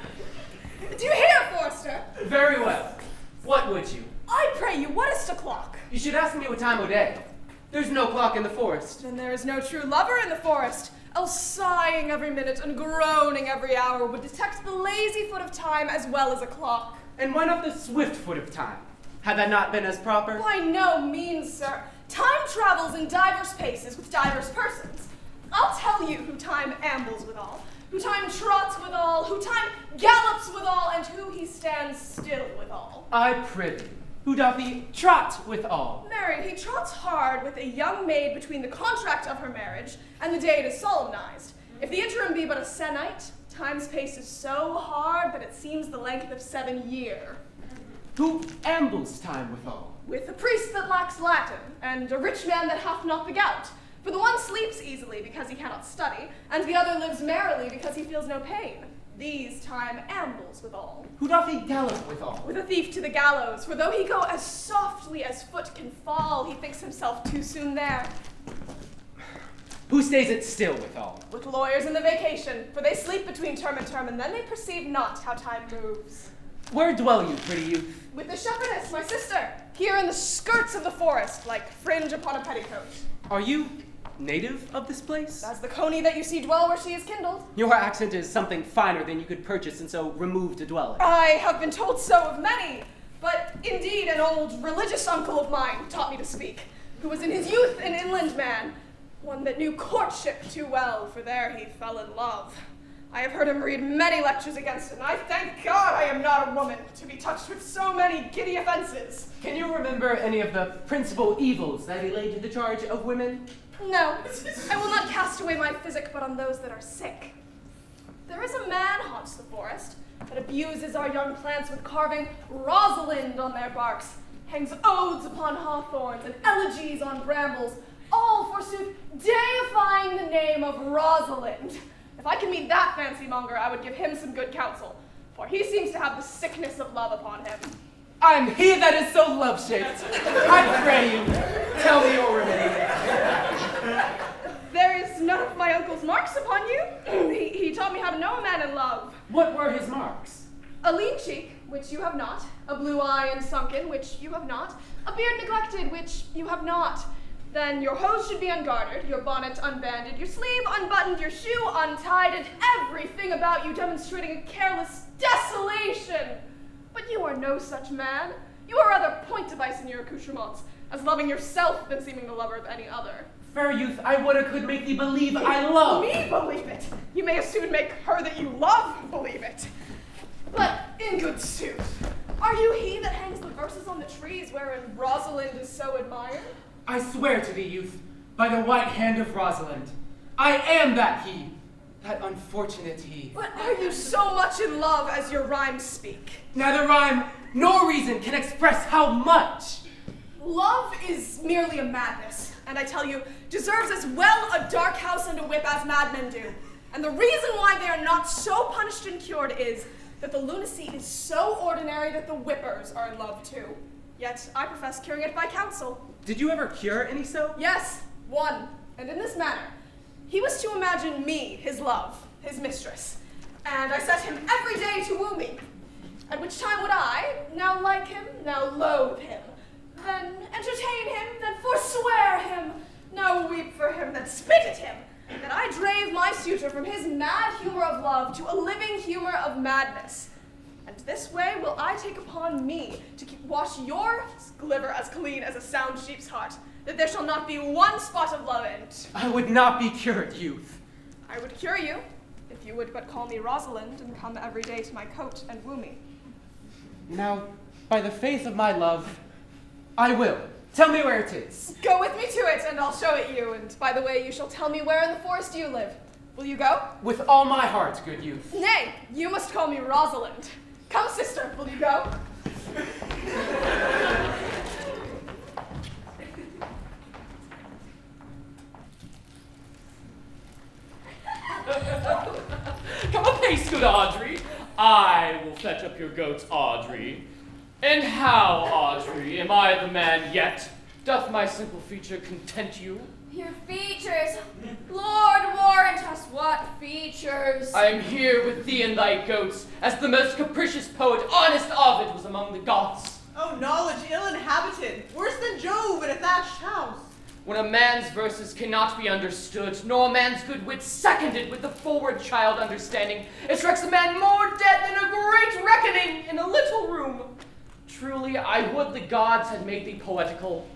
Do you hear, Forster?
Very well. What would you?
I pray you, what is the clock?
You should ask me what time o' day. There's no clock in the forest.
Then there is no true lover in the forest, else sighing every minute and groaning every hour would detect the lazy foot of time as well as a clock.
And why not the swift foot of time? Had that not been as proper?
By no means, sir. Time travels in diverse paces with diverse persons. I'll tell you who time ambles withal, who time trots withal, who time gallops withal, and who he stands still withal.
I prithee, who doth he trot withal?
Marry, he trots hard with a young maid between the contract of her marriage and the day it is solemnized. If the interim be but a sennight, time's pace is so hard that it seems the length of 7 years.
Who ambles time withal?
With a priest that lacks Latin, and a rich man that hath not the gout. For the one sleeps easily because he cannot study, and the other lives merrily because he feels no pain. These time ambles withal.
Who doth he gallop withal?
With a thief to the gallows, for though he go as softly as foot can fall, he thinks himself too soon there.
Who stays it still withal?
With lawyers in the vacation, for they sleep between term and term, and then they perceive not how time moves.
Where dwell you, pretty youth?
With the shepherdess, my sister, here in the skirts of the forest, like fringe upon a petticoat.
Are you native of this place?
As the coney that you see dwell where she is kindled.
Your accent is something finer than you could purchase and so remove to dwell in.
I have been told so of many, but indeed an old religious uncle of mine taught me to speak, who was in his youth an inland man, one that knew courtship too well, for there he fell in love. I have heard him read many lectures against it, and I thank God I am not a woman to be touched with so many giddy offenses.
Can you remember any of the principal evils that he laid to the charge of women?
No, I will not cast away my physic but on those that are sick. There is a man haunts the forest that abuses our young plants with carving Rosalind on their barks, hangs odes upon hawthorns and elegies on brambles, all forsooth deifying the name of Rosalind. If I can meet that fancy monger, I would give him some good counsel, for he seems to have the sickness of love upon him.
I'm he that is so love-shaped. I pray you, tell me your remedy.
There is none of my uncle's marks upon you. He taught me how to know a man in love.
What were his marks?
A lean cheek, which you have not, a blue eye and sunken, which you have not, a beard neglected, which you have not. Then your hose should be ungartered, your bonnet unbanded, your sleeve unbuttoned, your shoe untied, and everything about you demonstrating a careless desolation. But you are no such man. You are rather point device in your accoutrements, as loving yourself than seeming the lover of any other.
Fair youth, I woulda could make thee believe I love.
Me believe it? You may as soon make her that you love believe it. But in good sooth, are you he that hangs the verses on the trees wherein Rosalind is so admired?
I swear to thee, youth, by the white hand of Rosalind, I am that he, that unfortunate he.
But are you so much in love as your rhymes speak?
Neither rhyme nor reason can express how much.
Love is merely a madness, and I tell you, deserves as well a dark house and a whip as madmen do. And the reason why they are not so punished and cured is that the lunacy is so ordinary that the whippers are in love too. Yet I profess curing it by counsel.
Did you ever cure any so?
Yes, one, and in this manner. He was to imagine me, his love, his mistress, and I set him every day to woo me. At which time would I, now like him, now loathe him, then entertain him, then forswear him, now weep for him, then spit at him, that I drave my suitor from his mad humor of love to a living humor of madness. And this way will I take upon me to wash your liver as clean as a sound sheep's heart, that there shall not be one spot of love in it.
I would not be cured, youth.
I would cure you, if you would but call me Rosalind and come every day to my cote and woo me.
Now, by the faith of my love, I will. Tell me where it is.
Go with me to it, and I'll show it you. And by the way, you shall tell me where in the forest you live. Will you go?
With all my heart, good youth.
Nay, you must call me Rosalind. Come, sister, will you go?
Come apace, good Audrey. I will fetch up your goats, Audrey. And how, Audrey, am I the man yet? Doth my simple feature content you?
Your features. Lord warrant us, what features.
I am here with thee and thy goats, as the most capricious poet, honest Ovid, was among the Goths.
Oh, knowledge ill-inhabited, worse than Jove in a thatched house.
When a man's verses cannot be understood, nor a man's good wit seconded with the forward child understanding, it strikes a man more dead than a great reckoning in a little room. Truly, I would the gods had made thee poetical.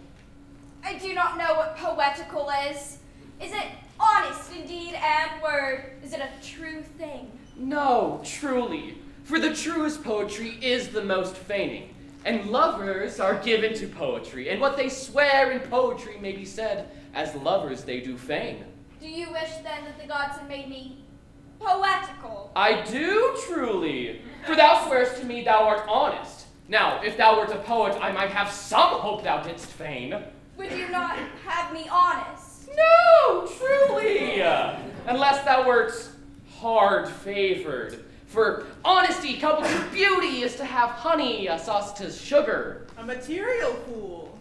I do not know what poetical is. Is it honest indeed and word? Is it a true thing?
No, truly, for the truest poetry is the most feigning, and lovers are given to poetry, and what they swear in poetry may be said, as lovers they do feign.
Do you wish then that the gods had made me poetical?
I do truly, for thou swearest to me thou art honest. Now, if thou wert a poet, I might have some hope thou didst feign.
Would you not have me honest?
No, truly, unless thou wert hard-favored. For honesty coupled with beauty is to have honey, sauce to sugar.
A material fool.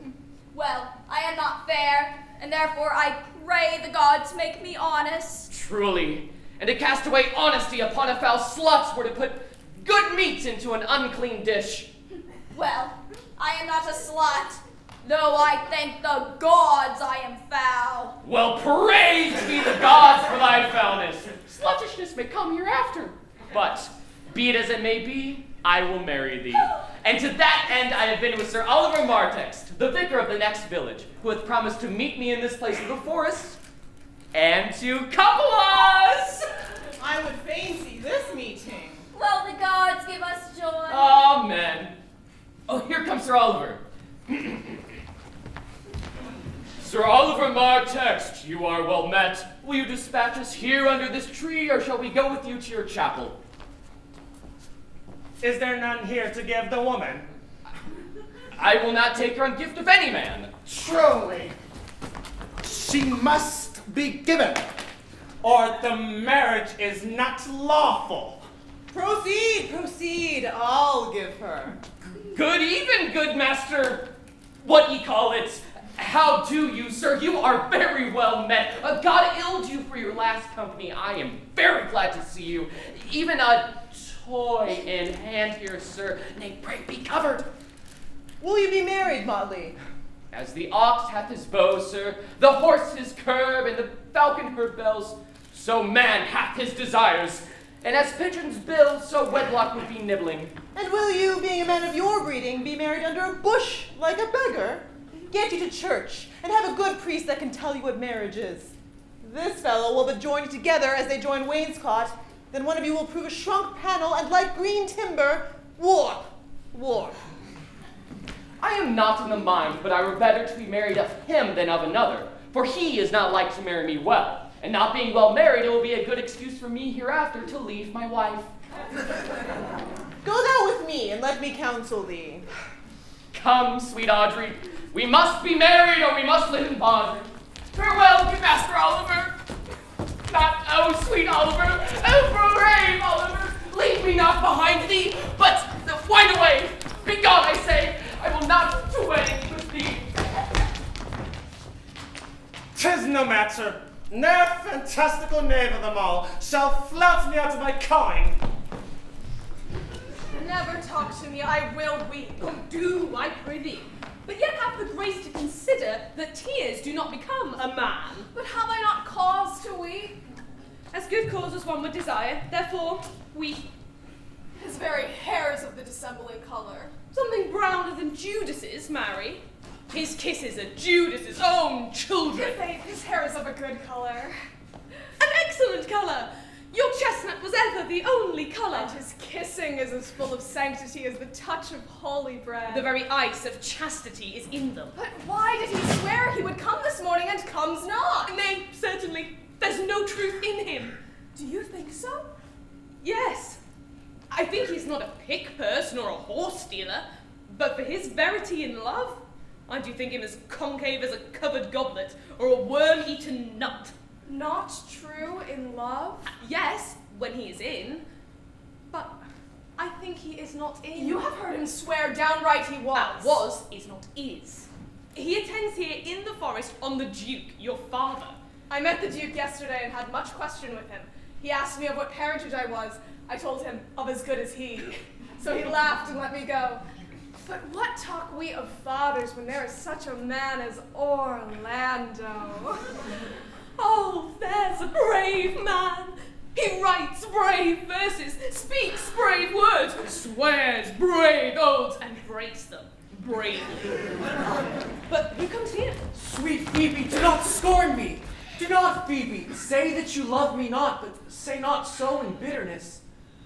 Well, I am not fair, and therefore I pray the gods make me honest.
Truly, and to cast away honesty upon a foul slut were to put good meat into an unclean dish.
Well, I am not a slut, though I thank the gods I am foul.
Well, praised be the gods for thy foulness. Sluttishness may come hereafter. But, be it as it may be, I will marry thee. And to that end I have been with Sir Oliver Martext, the vicar of the next village, who hath promised to meet me in this place of the forest, and to couple us!
I would fain see this meeting.
Will the gods give us joy?
Amen. Oh, here comes Sir Oliver. Sir Oliver Martext, you are well met. Will you dispatch us here under this tree, or shall we go with you to your chapel?
Is there none here to give the woman?
I will not take her on gift of any man.
Truly, she must be given.
Or the marriage is not lawful.
Proceed, proceed, I'll give her.
Good even, good master. What ye call it? How do you, sir? You are very well met. God illed you for your last company. I am very glad to see you. Even a toy in hand here, sir. Nay, pray be covered.
Will you be married, Motley?
As the ox hath his bow, sir, the horse his curb, and the falcon her bells, so man hath his desires. And as pigeons bill, so wedlock would be nibbling.
And will you, being a man of your breeding, be married under a bush like a beggar? Get you to church, and have a good priest that can tell you what marriage is. This fellow will but join you together as they join wainscot, then one of you will prove a shrunk panel, and like green timber, warp, warp.
I am not in the mind, but I were better to be married of him than of another, for he is not like to marry me well, and not being well married, it will be a good excuse for me hereafter to leave my wife.
Go thou with me, and let me counsel thee.
Come, sweet Audrey, we must be married, or we must live in bondage. Farewell, good Master Oliver. Not, oh, sweet Oliver, oh, brave Oliver, leave me not behind thee, but wind away. Begone, I say, I will not do wedding with thee.
'Tis no matter. No fantastical knave of them all shall flout me out of my kind.
Never talk to me, I will weep.
Oh, do, I prithee. But yet have the grace to consider that tears do not become a man.
But have I not cause to weep?
As good cause as one would desire, therefore, weep.
His very hair is of the dissembling color.
Something browner than Judas's, marry. His kisses are Judas's own children.
Faith, his hair is of a good color.
An excellent color. Your chestnut was ever the only color.
And his kissing is as full of sanctity as the touch of holy bread.
The very ice of chastity is in them.
But why did he swear he would come this morning and comes not?
Nay, certainly, there's no truth in him.
Do you think so?
Yes. I think he's not a pick purse nor a horse stealer, but for his verity in love, I do think him as concave as a covered goblet or a worm-eaten nut.
Not true in love?
Yes, when he is in, but I think he is not in.
You have heard him swear downright he was.
Was is not is. He attends here in the forest on the Duke, your father.
I met the Duke yesterday and had much question with him. He asked me of what parentage I was. I told him of as good as he. So he laughed and let me go. But what talk we of fathers when there is such a man as Orlando?
Oh, there's a brave man. He writes brave verses, speaks brave words, swears brave oaths, and breaks them bravely. But who comes here?
Sweet Phoebe, do not scorn me. Do not, Phoebe, say that you love me not, but say not so in bitterness.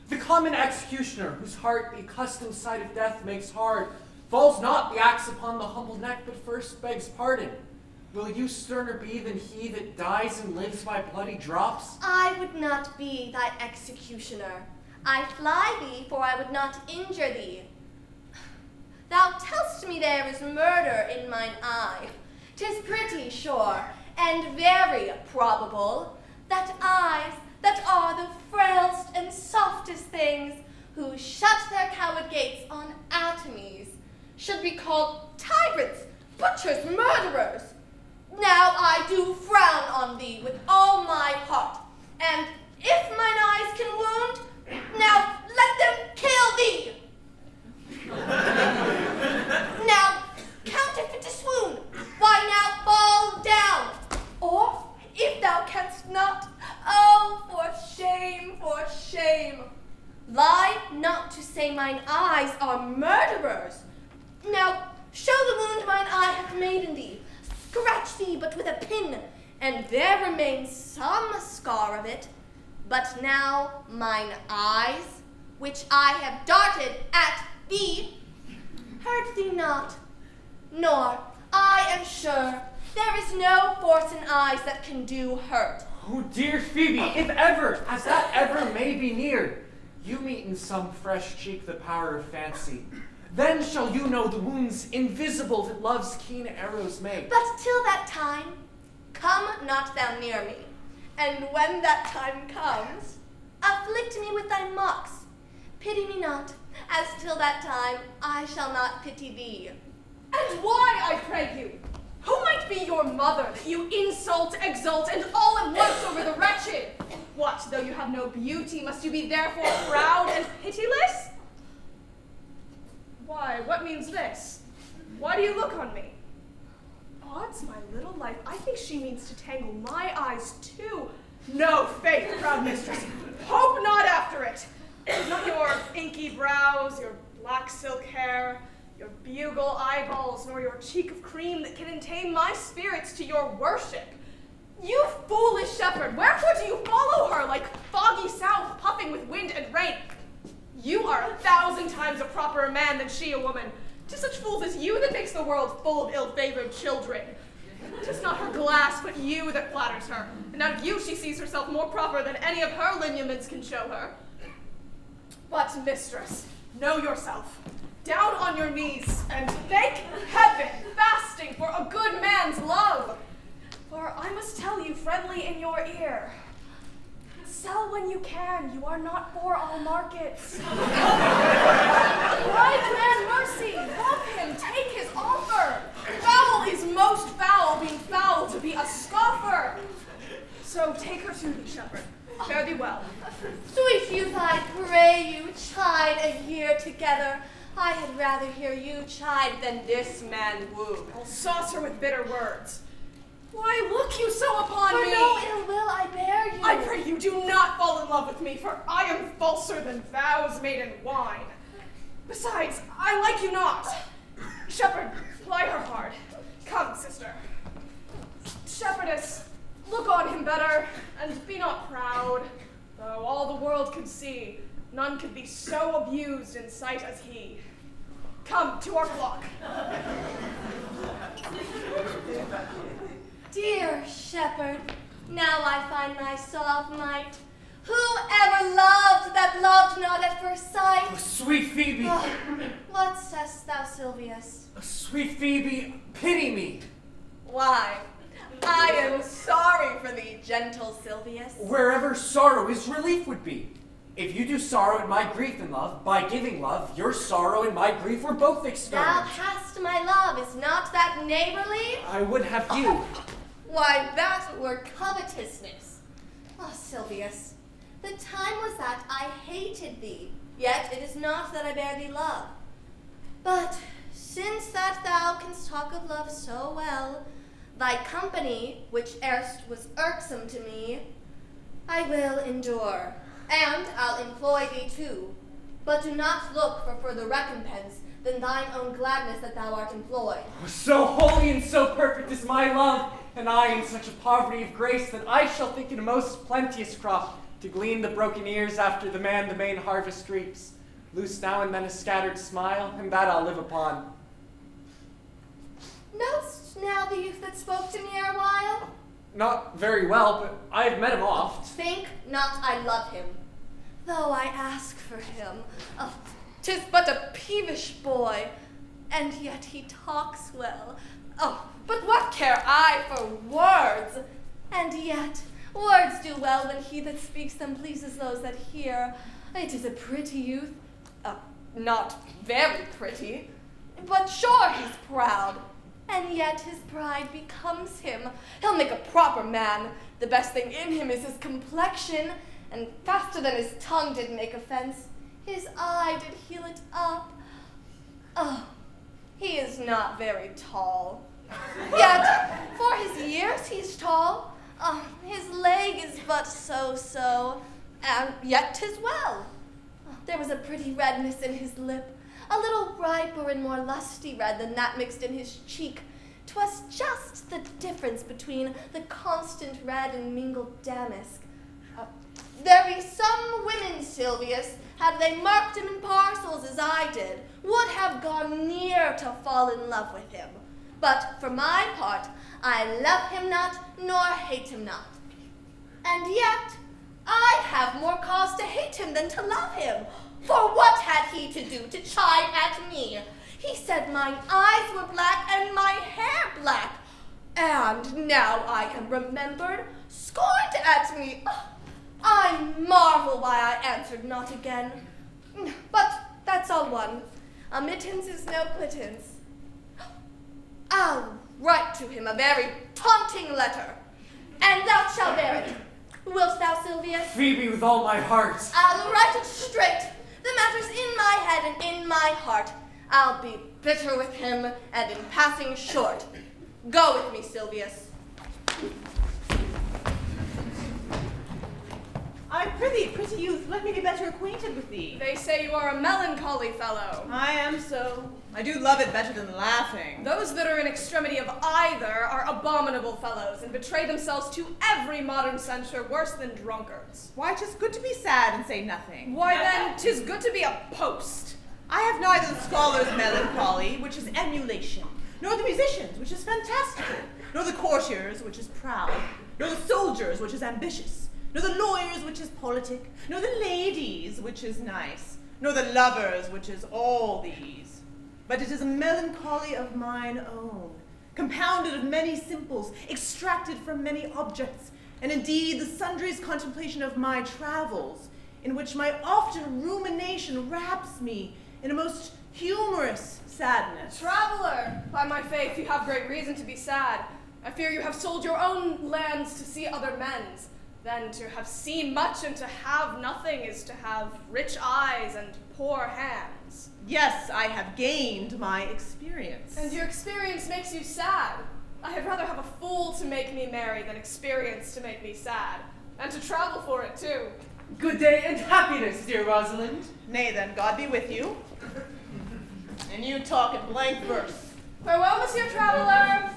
The common executioner, whose heart the accustomed sight of death makes hard, falls not the axe upon the humble neck, but first begs pardon. Will you sterner be than he that dies and lives by bloody drops?
I would not be thy executioner. I fly thee, for I would not injure thee. Thou tell'st me there is murder in mine eye. 'Tis pretty sure, and very probable, that eyes that are the frailest and softest things, who shut their coward gates on atomies, should be called tyrants, butchers, murderers. Now I do frown on thee with all my heart, and if mine eyes can wound, now let them kill thee. Now, counterfeit to swoon, why now fall down, or if thou canst not, oh, for shame, lie not to say mine eyes are murderers. Now, show the wound mine eye hath made in thee, scratch thee but with a pin, and there remains some scar of it. But now mine eyes, which I have darted at thee, hurt thee not, nor, I am sure, there is no force in eyes that can do hurt.
Oh, dear Phoebe, if ever, as that ever may be near, you meet in some fresh cheek the power of fancy, then shall you know the wounds invisible that love's keen arrows make.
But till that time, come not thou near me, and when that time comes, afflict me with thy mocks. Pity me not, as till that time I shall not pity thee.
And why, I pray you? Who might be your mother that you insult, exult, and all at once over the wretched? What, though you have no beauty, must you be therefore proud and pitiless? Why, what means this? Why do you look on me? Odds my little life, I think she means to tangle my eyes too. No faith, proud mistress, hope not after it. Not your inky brows, your black silk hair, your bugle eyeballs, nor your cheek of cream that can entame my spirits to your worship. You foolish shepherd, wherefore do you follow her like foggy south puffing with wind and rain? You are 1,000 times a properer man than she a woman. 'Tis such fools as you that makes the world full of ill-favored children. 'Tis not her glass, but you that flatters her, and out of you she sees herself more proper than any of her lineaments can show her. But, mistress, know yourself. Down on your knees, and thank heaven, fasting for a good man's love. For I must tell you friendly in your ear, sell when you can, you are not for all markets. Why demand mercy? Love him, take his offer. Foul is most foul, being foul to be a scoffer. So take her to thee, shepherd. Fare thee well.
Sweet youth, I pray you, chide a year together. I had rather hear you chide than this man woo.
I'll sauce her with bitter words. Why look you so upon
For
me?
no ill will I bear you.
I pray you do not fall in love with me, for I am falser than vows made in wine. Besides, I like you not. Shepherd, ply her hard. Come, sister. Shepherdess, look on him better, and be not proud. Though all the world could see, none could be so abused in sight as he. Come to our flock.
Dear shepherd, now I find my soft might. Who ever loved that loved not at first sight?
Oh, sweet Phoebe!
What sayest thou, Silvius?
Sweet Phoebe, pity me!
Why, I am sorry for thee, gentle Silvius.
Wherever sorrow is, relief would be. If you do sorrow in my grief and love, by giving love, your sorrow and my grief were both
Thou
exterminated.
hast my love, is not that neighborly?
I would have you.
Why, that were covetousness. Ah, Silvius, the time was that I hated thee, yet it is not that I bear thee love. But since that thou canst talk of love so well, thy company, which erst was irksome to me, I will endure, and I'll employ thee too. But do not look for further recompense than thine own gladness that thou art employed.
So holy and so perfect is my love, and I in such a poverty of grace that I shall think it a most plenteous crop to glean the broken ears after the man the main harvest reaps. Loose now and then a scattered smile, and that I'll live upon.
Know'st now the youth that spoke to me erewhile?
Not very well, but I have met him oft.
Think not I love him, though I ask for him. Oh, 'tis but a peevish boy, and yet he talks well. Oh, but what care I for words? And yet, words do well when he that speaks them pleases those that hear. It is a pretty youth, not very pretty, but sure he's proud. And yet his pride becomes him. He'll make a proper man. The best thing in him is his complexion, and faster than his tongue did make offense, his eye did heal it up. Oh, he is not very tall. Yet, for his years he's tall. Oh, his leg is but so, and yet 'tis well. Oh, there was a pretty redness in his lip, a little riper and more lusty red than that mixed in his cheek. 'Twas just the difference between the constant red and mingled damask. There be some women, Silvius, had they marked him in parcels as I did, would have gone near to fall in love with him. But for my part, I love him not, nor hate him not. And yet, I have more cause to hate him than to love him. For what had he to do to chide at me? He said mine eyes were black and my hair black. And now I am remembered, scorned at me. Oh, I marvel why I answered not again. But that's all one. A mittens is no pittance. I'll write to him a very taunting letter, and thou shalt bear it. Wilt thou, Silvius?
Phoebe, with all my heart.
I'll write it straight. The matter's in my head and in my heart. I'll be bitter with him, and in passing short. Go with me, Silvius.
I prithee, pretty youth, let me be better acquainted with thee.
They say you are a melancholy fellow.
I am so. I do love it better than laughing.
Those that are in extremity of either are abominable fellows, and betray themselves to every modern censure worse than drunkards.
Why, 'tis good to be sad and say nothing.
Why then, 'tis good to be a post.
I have neither the scholar's melancholy, which is emulation, nor the musician's, which is fantastical, nor the courtier's, which is proud, nor the soldier's, which is ambitious, nor the lawyer's, which is politic, nor the lady's, which is nice, nor the lover's, which is all these. But it is a melancholy of mine own, compounded of many simples, extracted from many objects, and indeed the sundry's contemplation of my travels, in which my often rumination wraps me in a most humorous sadness.
Traveler, by my faith, you have great reason to be sad. I fear you have sold your own lands to see other men's. Then to have seen much and to have nothing is to have rich eyes and poor hands.
Yes, I have gained my experience.
And your experience makes you sad. I had rather have a fool to make me merry than experience to make me sad. And to travel for it, too.
Good day and happiness, dear Rosalind.
Nay then, God be with you. And you talk in blank verse.
Farewell, Monsieur Traveler.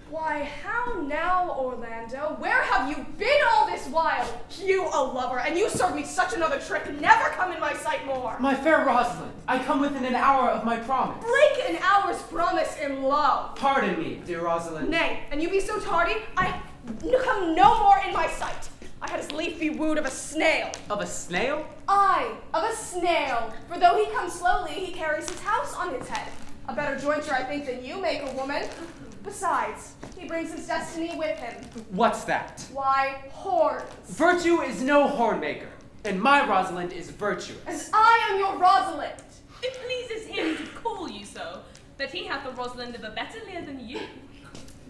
Why, how now, Orlando? Where have you been all this while? You a lover, and you served me such another trick. Never come in my sight more.
My fair Rosalind, I come within an hour of my promise.
Break an hour's promise in love.
Pardon me, dear Rosalind.
Nay, and you be so tardy, I come no more in my sight. I had as lief be wooed of a snail.
Of a snail?
Aye, of a snail. For though he comes slowly, he carries his house on his head. A better jointure, I think, than you make a woman. Besides, he brings his destiny with him.
What's that?
Why, horns.
Virtue is no horn maker, and my Rosalind is virtuous.
And I am your Rosalind.
It pleases him to call you so, that he hath a Rosalind of a better leer than you.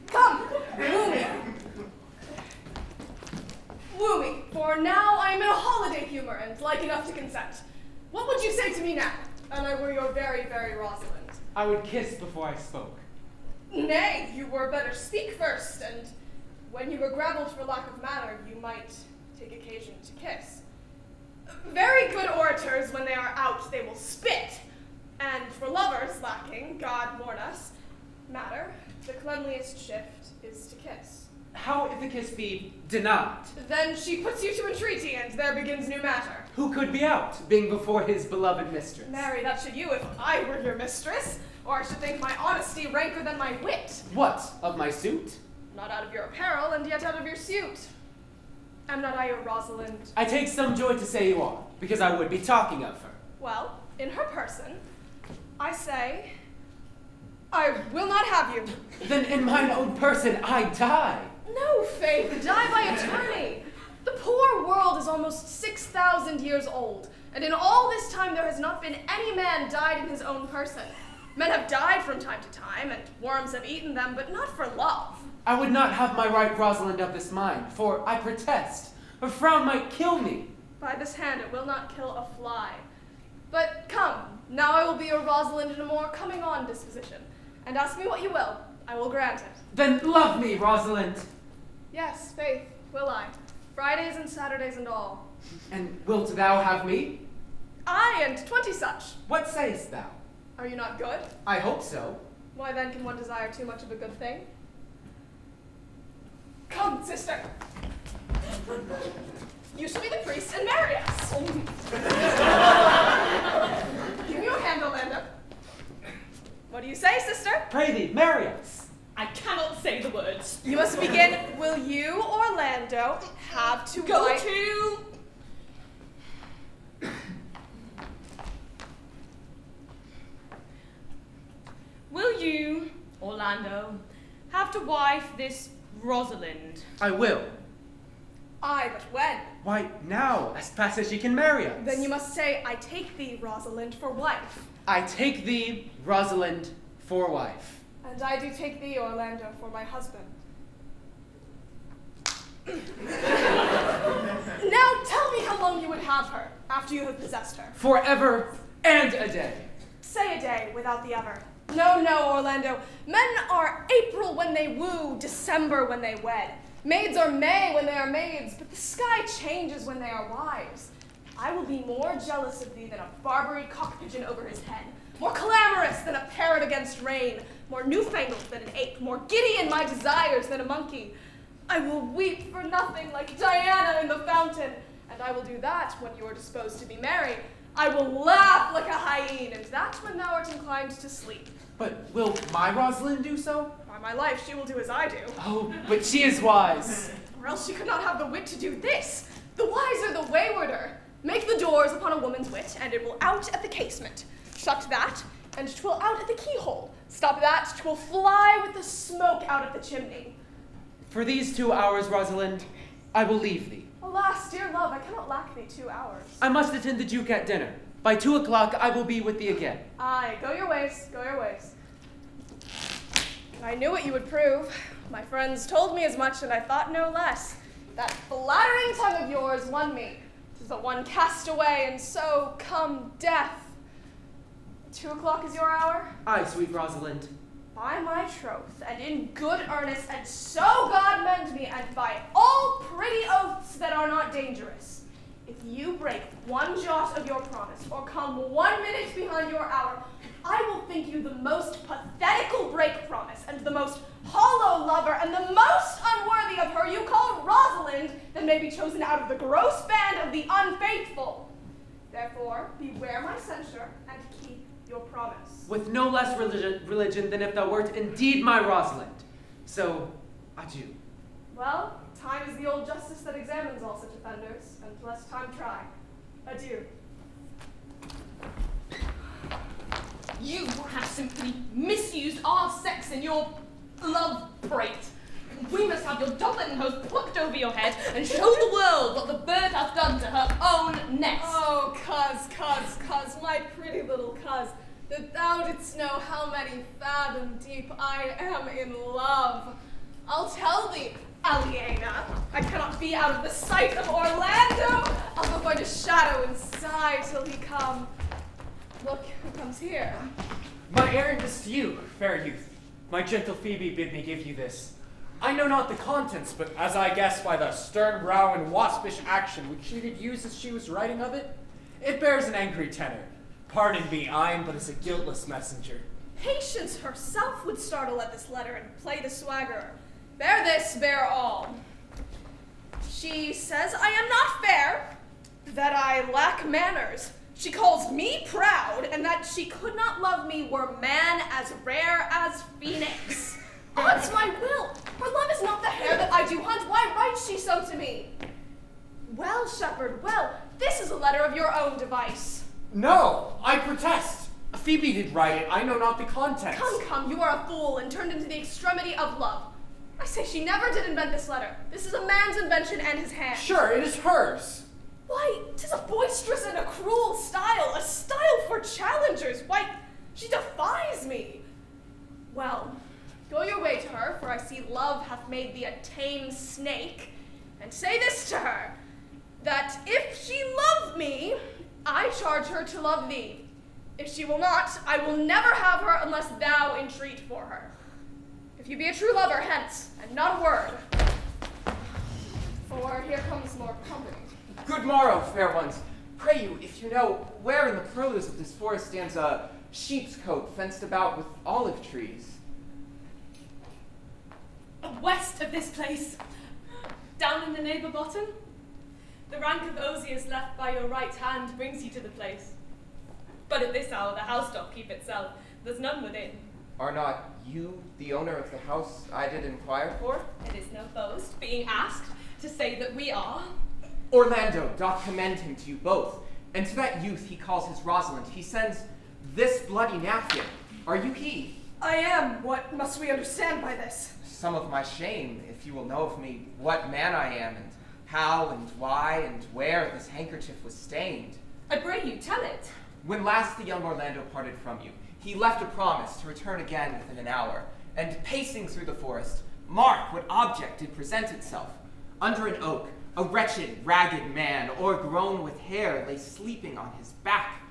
Come, woo me. Woo me, for now I am in a holiday humor and like enough to consent. What would you say to me now, and I were your very, very Rosalind?
I would kiss before I spoke.
Nay, you were better speak first, and when you were gravelled for lack of manner, you might take occasion to kiss. Very good orators, when they are out, they will spit, and for lovers lacking, God warn us, matter, the cleanliest shift is to kiss.
How if a kiss be denied?
Then she puts you to entreaty, and there begins new matter.
Who could be out, being before his beloved mistress?
Marry, that should you if I were your mistress, or I should think my honesty ranker than my wit.
What, of my suit?
Not out of your apparel, and yet out of your suit. Am not I your Rosalind?
I take some joy to say you are, because I would be talking of her.
Well, in her person, I say, I will not have you.
Then in mine own person I die.
No, Faith, die by attorney. The poor world is almost 6,000 years old, and in all this time there has not been any man died in his own person. Men have died from time to time, and worms have eaten them, but not for love.
I would not have my right Rosalind of this mind, for I protest, a frown might kill me.
By this hand it will not kill a fly. But come, now I will be your Rosalind in a more coming-on disposition, and ask me what you will, I will grant it.
Then love me, Rosalind.
Yes, Faith, will I. Fridays and Saturdays and all.
And wilt thou have me?
Aye, and 20 such.
What sayest thou?
Are you not good?
I hope so.
Why then can one desire too much of a good thing? Come, sister. You shall be the priest and marry us. Give me your hand, Orlando. What do you say, sister?
Pray thee, marry us.
I cannot say the words.
You must begin. Will you, Orlando, have to
Go
wife-
to... Will you, Orlando, have to wife this Rosalind?
I will.
Aye, but when?
Why, now, as fast as ye can marry us.
Then you must say, I take thee, Rosalind, for wife.
I take thee, Rosalind, for wife.
And I do take thee, Orlando, for my husband. Now tell me how long you would have her, after you have possessed her.
Forever and a day.
Say a day, without the ever. No, no, Orlando. Men are April when they woo, December when they wed. Maids are May when they are maids, but the sky changes when they are wives. I will be more jealous of thee than a Barbary cock pigeon over his head, more clamorous than a parrot against rain, more newfangled than an ape, more giddy in my desires than a monkey. I will weep for nothing like Diana in the fountain, and I will do that when you are disposed to be merry. I will laugh like a hyene, and that when thou art inclined to sleep.
But will my Rosalind do so?
By my life, she will do as I do.
Oh, but she is wise.
Or else she could not have the wit to do this. The wiser, the waywarder. Make the doors upon a woman's wit, and it will out at the casement. Shut that, and 'twill out at the keyhole. Stop that, 'twill fly with the smoke out at the chimney.
For these 2 hours, Rosalind, I will leave thee.
Alas, dear love, I cannot lack thee 2 hours.
I must attend the Duke at dinner. By 2 o'clock, I will be with thee again.
Aye, go your ways, go your ways. I knew what you would prove. My friends told me as much, and I thought no less. That flattering tongue of yours won me. 'Tis but one cast away, and so come death. 2 o'clock is your hour?
Aye, sweet Rosalind.
By my troth, and in good earnest, and so God mend me, and by all pretty oaths that are not dangerous, If you break one jot of your promise or come 1 minute behind your hour, I will think you the most pathetical break promise and the most hollow lover and the most unworthy of her you call Rosalind that may be chosen out of the gross band of the unfaithful. Therefore, beware my censure and keep your promise.
With no less religion than if thou wert indeed my Rosalind. So, adieu.
Well, time is the old justice that examines all such offenders, and lest time try. Adieu.
You have simply misused our sex in your love prate. We must have your doublet and hose plucked over your head and show the world what the bird hath done to her own nest.
Oh, cuz, my pretty little cuz, that thou didst know how many fathom deep I am in love. I'll tell thee, Aliena, I cannot be out of the sight of Orlando. I'll go find a shadow and sigh till he come. Look who comes here.
My errand is to you, fair youth. My gentle Phoebe bid me give you this. I know not the contents, but as I guess by the stern brow and waspish action which she did use as she was writing of it, it bears an angry tenor. Pardon me, I am but as a guiltless messenger.
Patience herself would startle at this letter and play the swaggerer. Bear this, bear all. She says I am not fair, that I lack manners. She calls me proud, and that she could not love me were man as rare as phoenix. Odds my will, her love is not the hare that I do hunt. Why writes she so to me? Well, shepherd, well, this is a letter of your own device.
No, I protest. Phoebe did write it, I know not the contents.
Come, you are a fool and turned into the extremity of love. I say she never did invent this letter. This is a man's invention and his hand.
Sure, it is hers.
Why, 'tis a boisterous and a cruel style, a style for challengers. Why, she defies me. Well, go your way to her, for I see love hath made thee a tame snake, and say this to her, that if she love me, I charge her to love thee. If she will not, I will never have her unless thou entreat for her. If you be a true lover, hence, and not a word. For here comes more company.
Good morrow, fair ones. Pray you, if you know, where in the purlieus of this forest stands a sheep's cote fenced about with olive trees?
West of this place, down in the neighbor bottom, the rank of osiers left by your right hand brings you to the place. But at this hour the house doth keep itself. There's none within.
Are not you the owner of the house I did inquire for?
It is no boast, being asked to say that we are.
Orlando doth commend him to you both, and to that youth he calls his Rosalind. He sends this bloody napkin. Are you he?
I am. What must we understand by this?
Some of my shame, if you will know of me what man I am, and how and why and where this handkerchief was stained.
I pray you, tell it.
When last the young Orlando parted from you, he left a promise to return again within an hour, and pacing through the forest, mark what object did present itself. Under an oak, a wretched, ragged man, o'ergrown with hair, lay sleeping on his back.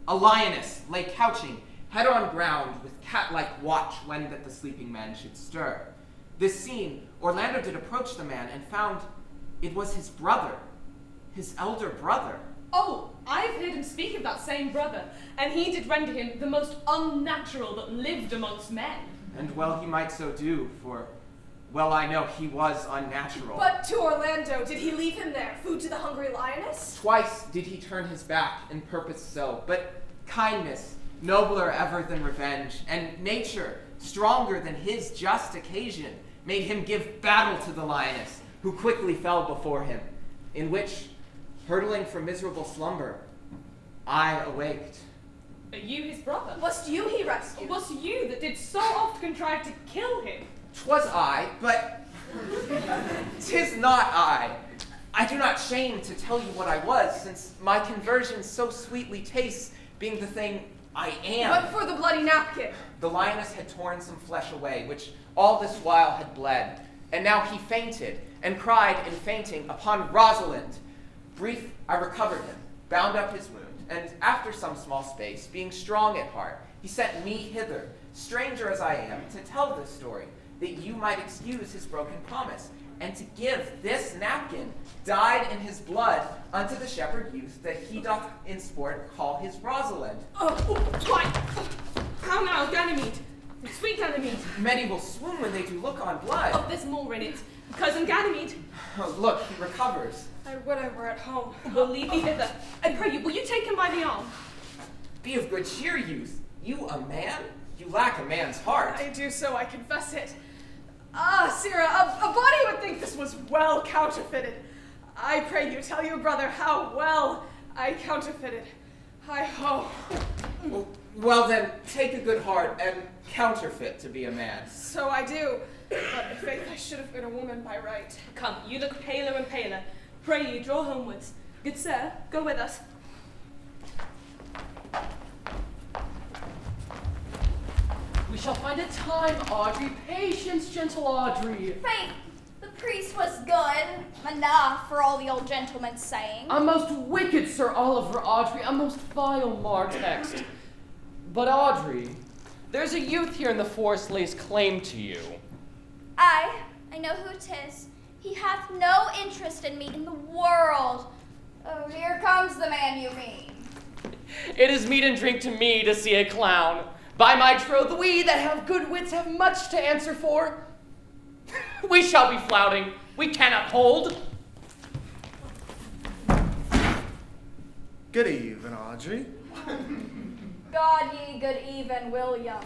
A lioness lay couching, head on ground, with cat-like watch when that the sleeping man should stir. This seen, Orlando did approach the man, and found it was his brother, his elder brother.
Oh, I have heard him speak of that same brother, and he did render him the most unnatural that lived amongst men.
And well he might so do, for well I know he was unnatural.
But to Orlando, did he leave him there, food to the hungry lioness?
Twice did he turn his back and purpose so, but kindness, nobler ever than revenge, and nature, stronger than his just occasion, made him give battle to the lioness, who quickly fell before him, in which, hurtling from miserable slumber, I awaked.
Are you his brother?
Was you he rescued?
Was you that did so oft contrive to kill him?
'Twas I, but 'tis not I. I do not shame to tell you what I was, since my conversion so sweetly tastes, being the thing I am.
But for the bloody napkin.
The lioness had torn some flesh away, which all this while had bled, and now he fainted, and cried in fainting upon Rosalind. Brief, I recovered him, bound up his wound, and after some small space, being strong at heart, he sent me hither, stranger as I am, to tell this story, that you might excuse his broken promise, and to give this napkin, dyed in his blood, unto the shepherd youth that he doth in sport call his Rosalind.
Why? How now, Ganymede? Sweet Ganymede.
Many will swoon when they do look on blood.
Oh, there's more in it. Cousin Ganymede.
Oh, look, he recovers.
I would I were at home.
Well, lead me hither. I pray you, will you take him by the arm?
Be of good cheer, youth. You a man? You lack a man's heart.
I do so, I confess it. Ah, Sirrah, a body would think this was well counterfeited. I pray you, tell your brother how well I counterfeited. Hi-ho.
Well then, take a good heart and counterfeit to be a man.
So I do, but in faith I should have been a woman by right.
Come, you look paler and paler. Pray you, draw homewards. Good sir, go with us.
We shall find a time, Audrey. Patience, gentle Audrey.
Faith, the priest was good enough for all the old gentleman's saying.
A most wicked Sir Oliver, Audrey, a most vile Martext. But Audrey, there's a youth here in the forest lays claim to you.
I know who 'tis. He hath no interest in me in the world. Oh, here comes the man you mean.
It is meat and drink to me to see a clown. By my troth, we that have good wits have much to answer for. We shall be flouting. We cannot hold.
Good even, Audrey.
God ye good even, William.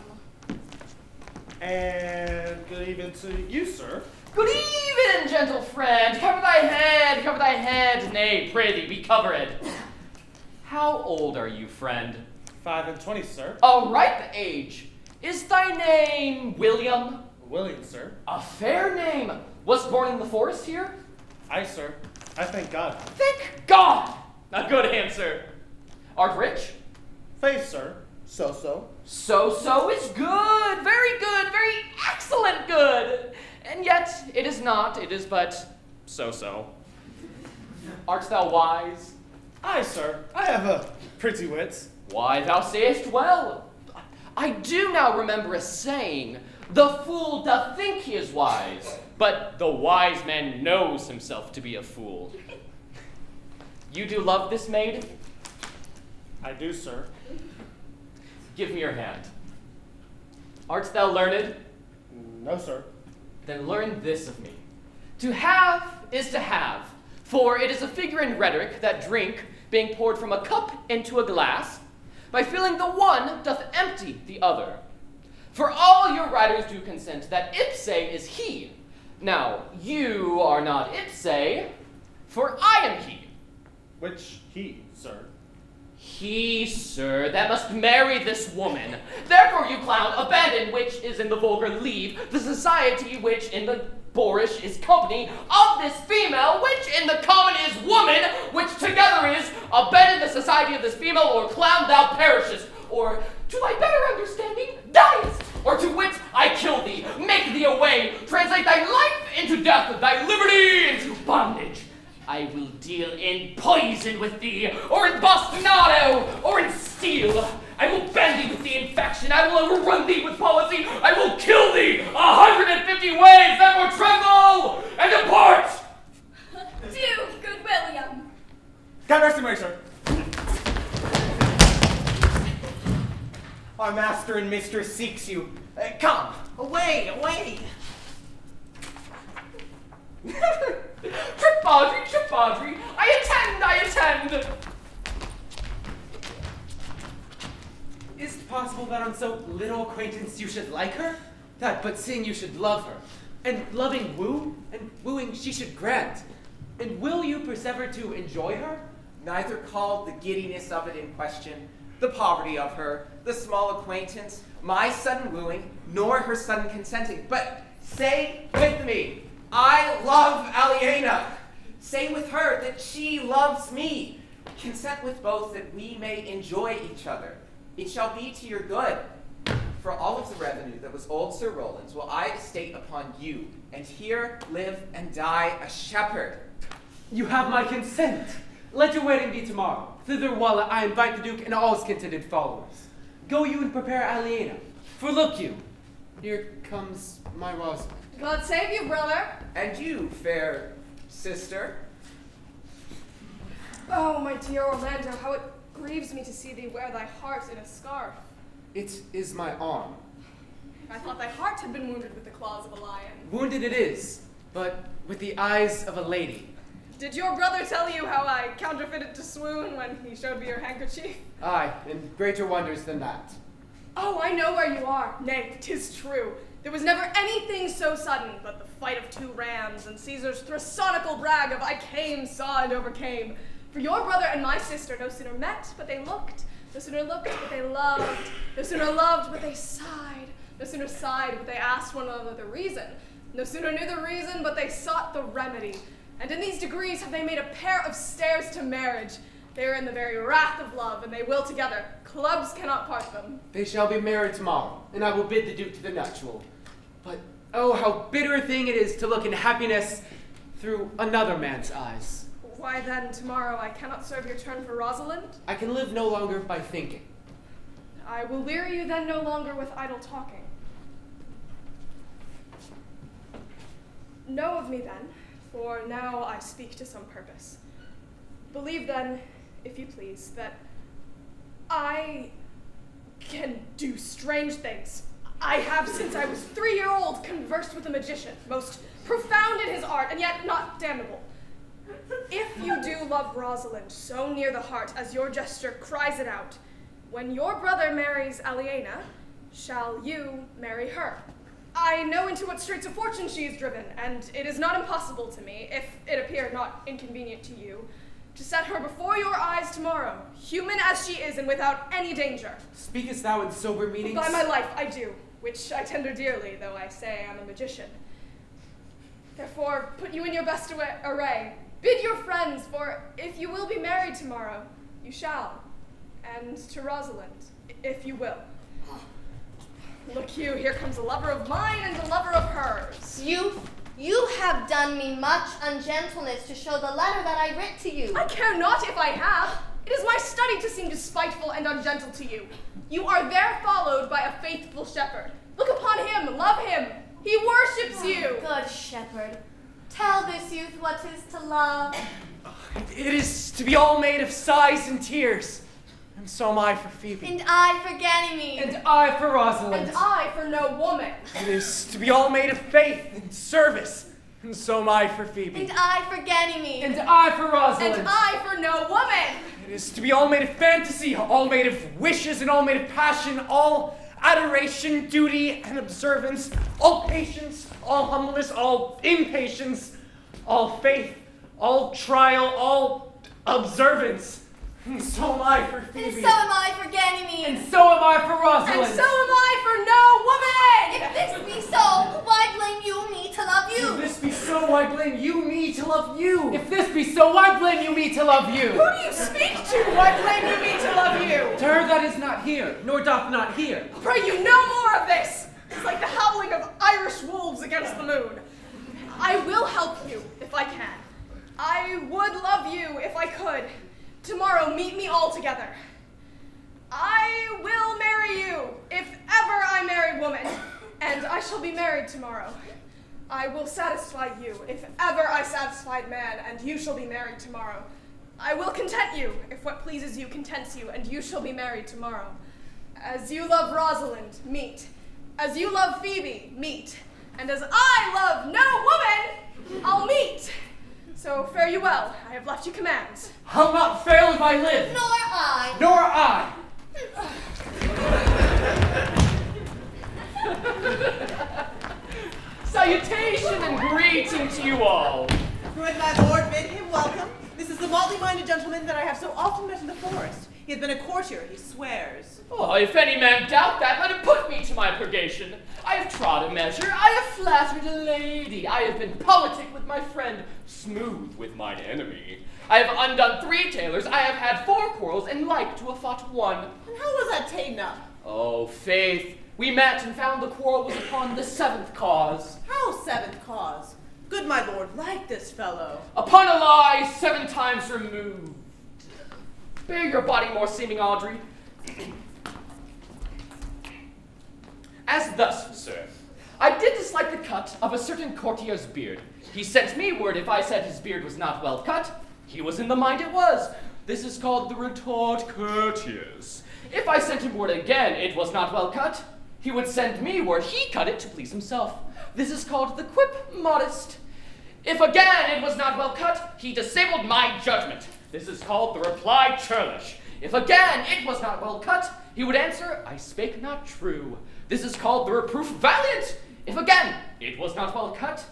And good even to you, sir.
Good even, gentle friend. Cover thy head, cover thy head. Nay, prithee, be covered. How old are you, friend?
5 and 20, sir.
A ripe age. Is thy name William?
William, sir.
A fair name. Wast born in the forest here?
Aye, sir. I thank God.
Thank God! A good answer. Art rich?
Faith, sir. So-so.
So is good. Very good. Very excellent good. And yet, it is not. It is but so-so. Art thou wise?
Aye, sir. I have a pretty wit.
Why, thou sayest well. I do now remember a saying, the fool doth think he is wise, but the wise man knows himself to be a fool. You do love this maid?
I do, sir.
Give me your hand. Art thou learned?
No, sir.
Then learn this of me. To have is to have, for it is a figure in rhetoric that drink, being poured from a cup into a glass, by filling the one doth empty the other. For all your writers do consent that ipse is he. Now, you are not ipse, for I am he.
Which he, sir?
He, sir, that must marry this woman. Therefore, you clown, abandon which is in the vulgar leave, the society which in the boorish is company of this female, which in the common is woman, which together is abandon the society of this female, or clown thou perishest, or to thy better understanding diest, or to wit I kill thee, make thee away, translate thy life into death, thy liberty into bondage. I will deal in poison with thee, or in bastinado, or in steel. I will bend thee with the infection. I will overrun thee with policy. I will kill thee 150 ways. Therefore tremble and depart.
Do, good William.
God rest him, sir.
Our master and mistress seeks you. Come, away, away.
Trip, Audrey. I attend.
Is it possible that on so little acquaintance you should like her? That but seeing you should love her, and loving woo, and wooing she should grant. And will you persever to enjoy her?
Neither called the giddiness of it in question, the poverty of her, the small acquaintance, my sudden wooing, nor her sudden consenting. But say with me, I love Aliena. Say with her that she loves me. Consent with both that we may enjoy each other. It shall be to your good. For all of the revenue that was old Sir Roland's will I estate upon you, and here live and die a shepherd.
You have my consent. Let your wedding be tomorrow. Thither while I invite the Duke and all his contented followers. Go you and prepare Aliena. For look you,
Here comes my Rosalind.
God save you, brother.
And you, fair sister.
Oh, my dear Orlando, how it grieves me to see thee wear thy heart in a scarf.
It is my arm.
I thought thy heart had been wounded with the claws of a lion.
Wounded it is, but with the eyes of a lady.
Did your brother tell you how I counterfeited to swoon when he showed me your handkerchief?
Aye, and greater wonders than that.
Oh, I know where you are. Nay, 'tis true. There was never anything so sudden but the fight of 2 rams and Caesar's thrasonical brag of I came, saw, and overcame. For your brother and my sister no sooner met, but they looked. No sooner looked, but they loved. No sooner loved, but they sighed. No sooner sighed, but they asked one another the reason. No sooner knew the reason, but they sought the remedy. And in these degrees have they made a pair of stairs to marriage. They are in the very wrath of love, and they will together. Clubs cannot part them.
They shall be married tomorrow, and I will bid the Duke to the nuptial. But oh, how bitter a thing it is to look in happiness through another man's eyes.
Why then, tomorrow I cannot serve your turn for Rosalind?
I can live no longer by thinking.
I will weary you then no longer with idle talking. Know of me then, for now I speak to some purpose. Believe then, if you please, that I can do strange things. I have, since I was 3-year-old, conversed with a magician, most profound in his art, and yet not damnable. If you do love Rosalind so near the heart as your gesture cries it out, when your brother marries Aliena, shall you marry her? I know into what straits of fortune she is driven, and it is not impossible to me, if it appear not inconvenient to you, to set her before your eyes tomorrow, human as she is and without any danger.
Speakest thou in sober meanings?
By my life, I do, which I tender dearly, though I say I am a magician. Therefore, put you in your best array. Bid your friends, for if you will be married tomorrow, you shall. And to Rosalind, if you will. Look you, here comes a lover of mine and a lover of hers.
You have done me much ungentleness to show the letter that I writ to you.
I care not if I have. It is my study to seem despiteful and ungentle to you. You are there followed by a faithful shepherd. Look upon him, love him. He worships you.
Good shepherd, tell this youth what 'tis to love.
It is to be all made of sighs and tears. And so am I for Phoebe.
And I for Ganymede.
And I for Rosalind.
And I for no woman.
It is to be all made of faith and service. And so am I for Phoebe.
And I for Ganymede.
And I for Rosalind.
And I for no woman.
It is to be all made of fantasy, all made of wishes, and all made of passion, all adoration, duty, and observance, all patience, all humbleness, all impatience, all faith, all trial, all observance. And so am I for Phoebe.
And so am I for Ganymede.
And so am I for Rosalind.
And so am I for no woman.
If this be so, why blame you me to love you?
If this be so, why blame you me to love you? If this be so, why blame you me to love you?
Who do you speak to? Why blame you me to love you?
To her that is not here, nor doth not hear.
Pray you no more of this. It's like the howling of Irish wolves against the moon. I will help you if I can. I would love you if I could. Tomorrow, meet me all together. I will marry you, if ever I marry woman, and I shall be married tomorrow. I will satisfy you, if ever I satisfied man, and you shall be married tomorrow. I will content you, if what pleases you contents you, and you shall be married tomorrow. As you love Rosalind, meet. As you love Phoebe, meet. And as I love no woman, I'll meet. So fare you well. I have left you commands.
I'll not fail if I live.
Nor I.
Nor I.
Salutation and greeting to you all.
Good, my lord, bid him welcome. This is the motley-minded gentleman that I have so often met in the forest. He has been a courtier, he swears.
Oh, if any man doubt that, let him put me to my purgation. I have trod a measure, I have flattered a lady, I have been politic with my friend, smooth with mine enemy. I have undone 3 tailors, I have had 4 quarrels, and like to have fought 1.
And how was that ta'en up?
Oh, faith, we met and found the quarrel was upon the 7th cause.
How 7th cause? Good, my lord, like this fellow.
Upon a lie 7 times removed. Bear your body more seeming, Audrey. As thus, sir. I did dislike the cut of a certain courtier's beard. He sent me word if I said his beard was not well cut, he was in the mind it was. This is called the retort courteous. If I sent him word again it was not well cut, he would send me word he cut it to please himself. This is called the quip modest. If again it was not well cut, he disabled my judgment. This is called the reply churlish. If again it was not well cut, he would answer, I spake not true. This is called the reproof valiant. If again it was not well cut,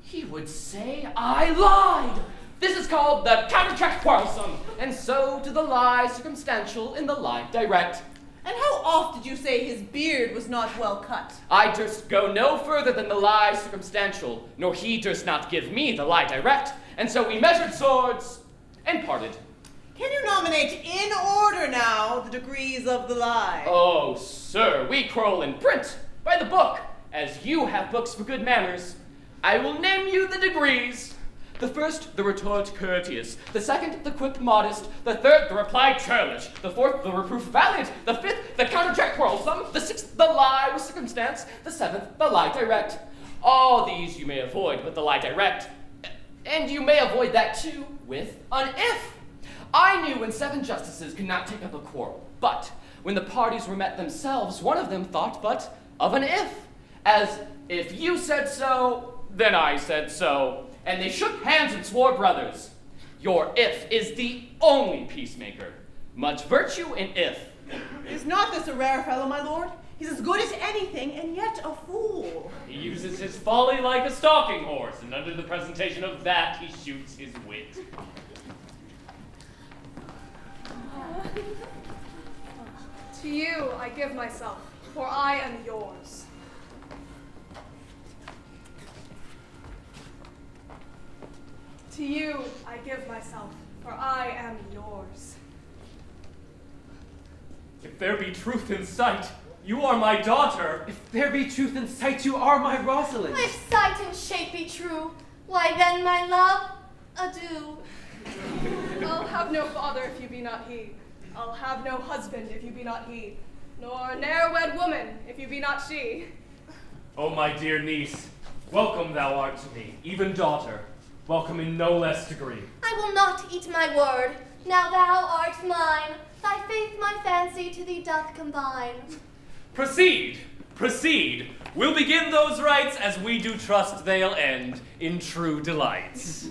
he would say, I lied. This is called the countertract quarrelsome, and so to the lie circumstantial in the lie direct.
And how oft did you say his beard was not well cut?
I durst go no further than the lie circumstantial, nor he durst not give me the lie direct, and so we measured swords and parted.
Can you nominate in order now the degrees of the lie?
Oh, sir, we quarrel in print, by the book, as you have books for good manners. I will name you the degrees. The first, the retort courteous. The second, the quip modest. The third, the reply churlish. The fourth, the reproof valiant. The fifth, the countertract quarrelsome. The sixth, the lie with circumstance. The seventh, the lie direct. All these you may avoid with the lie direct. And you may avoid that too with an if. I knew when 7 justices could not take up a quarrel, but when the parties were met themselves, one of them thought but of an if. As if you said so, then I said so. And they shook hands and swore brothers. Your if is the only peacemaker. Much virtue in if.
Is not this a rare fellow, my lord? He's as good as anything, and yet a fool.
He uses his folly like a stalking horse, and under the presentation of that, he shoots his wit.
To you I give myself, for I am yours. To you I give myself, for I am yours.
If there be truth in sight, you are my daughter.
If there be truth in sight, you are my Rosalind.
If sight and shape be true, why then, my love, adieu.
I'll have no father if you be not he. I'll have no husband if you be not he. Nor ne'er wed woman if you be not she.
O my dear niece, welcome thou art to me, even daughter. Welcome in no less degree.
I will not eat my word. Now thou art mine. Thy faith my fancy to thee doth combine.
Proceed, proceed. We'll begin those rites as we do trust they'll end in true delights.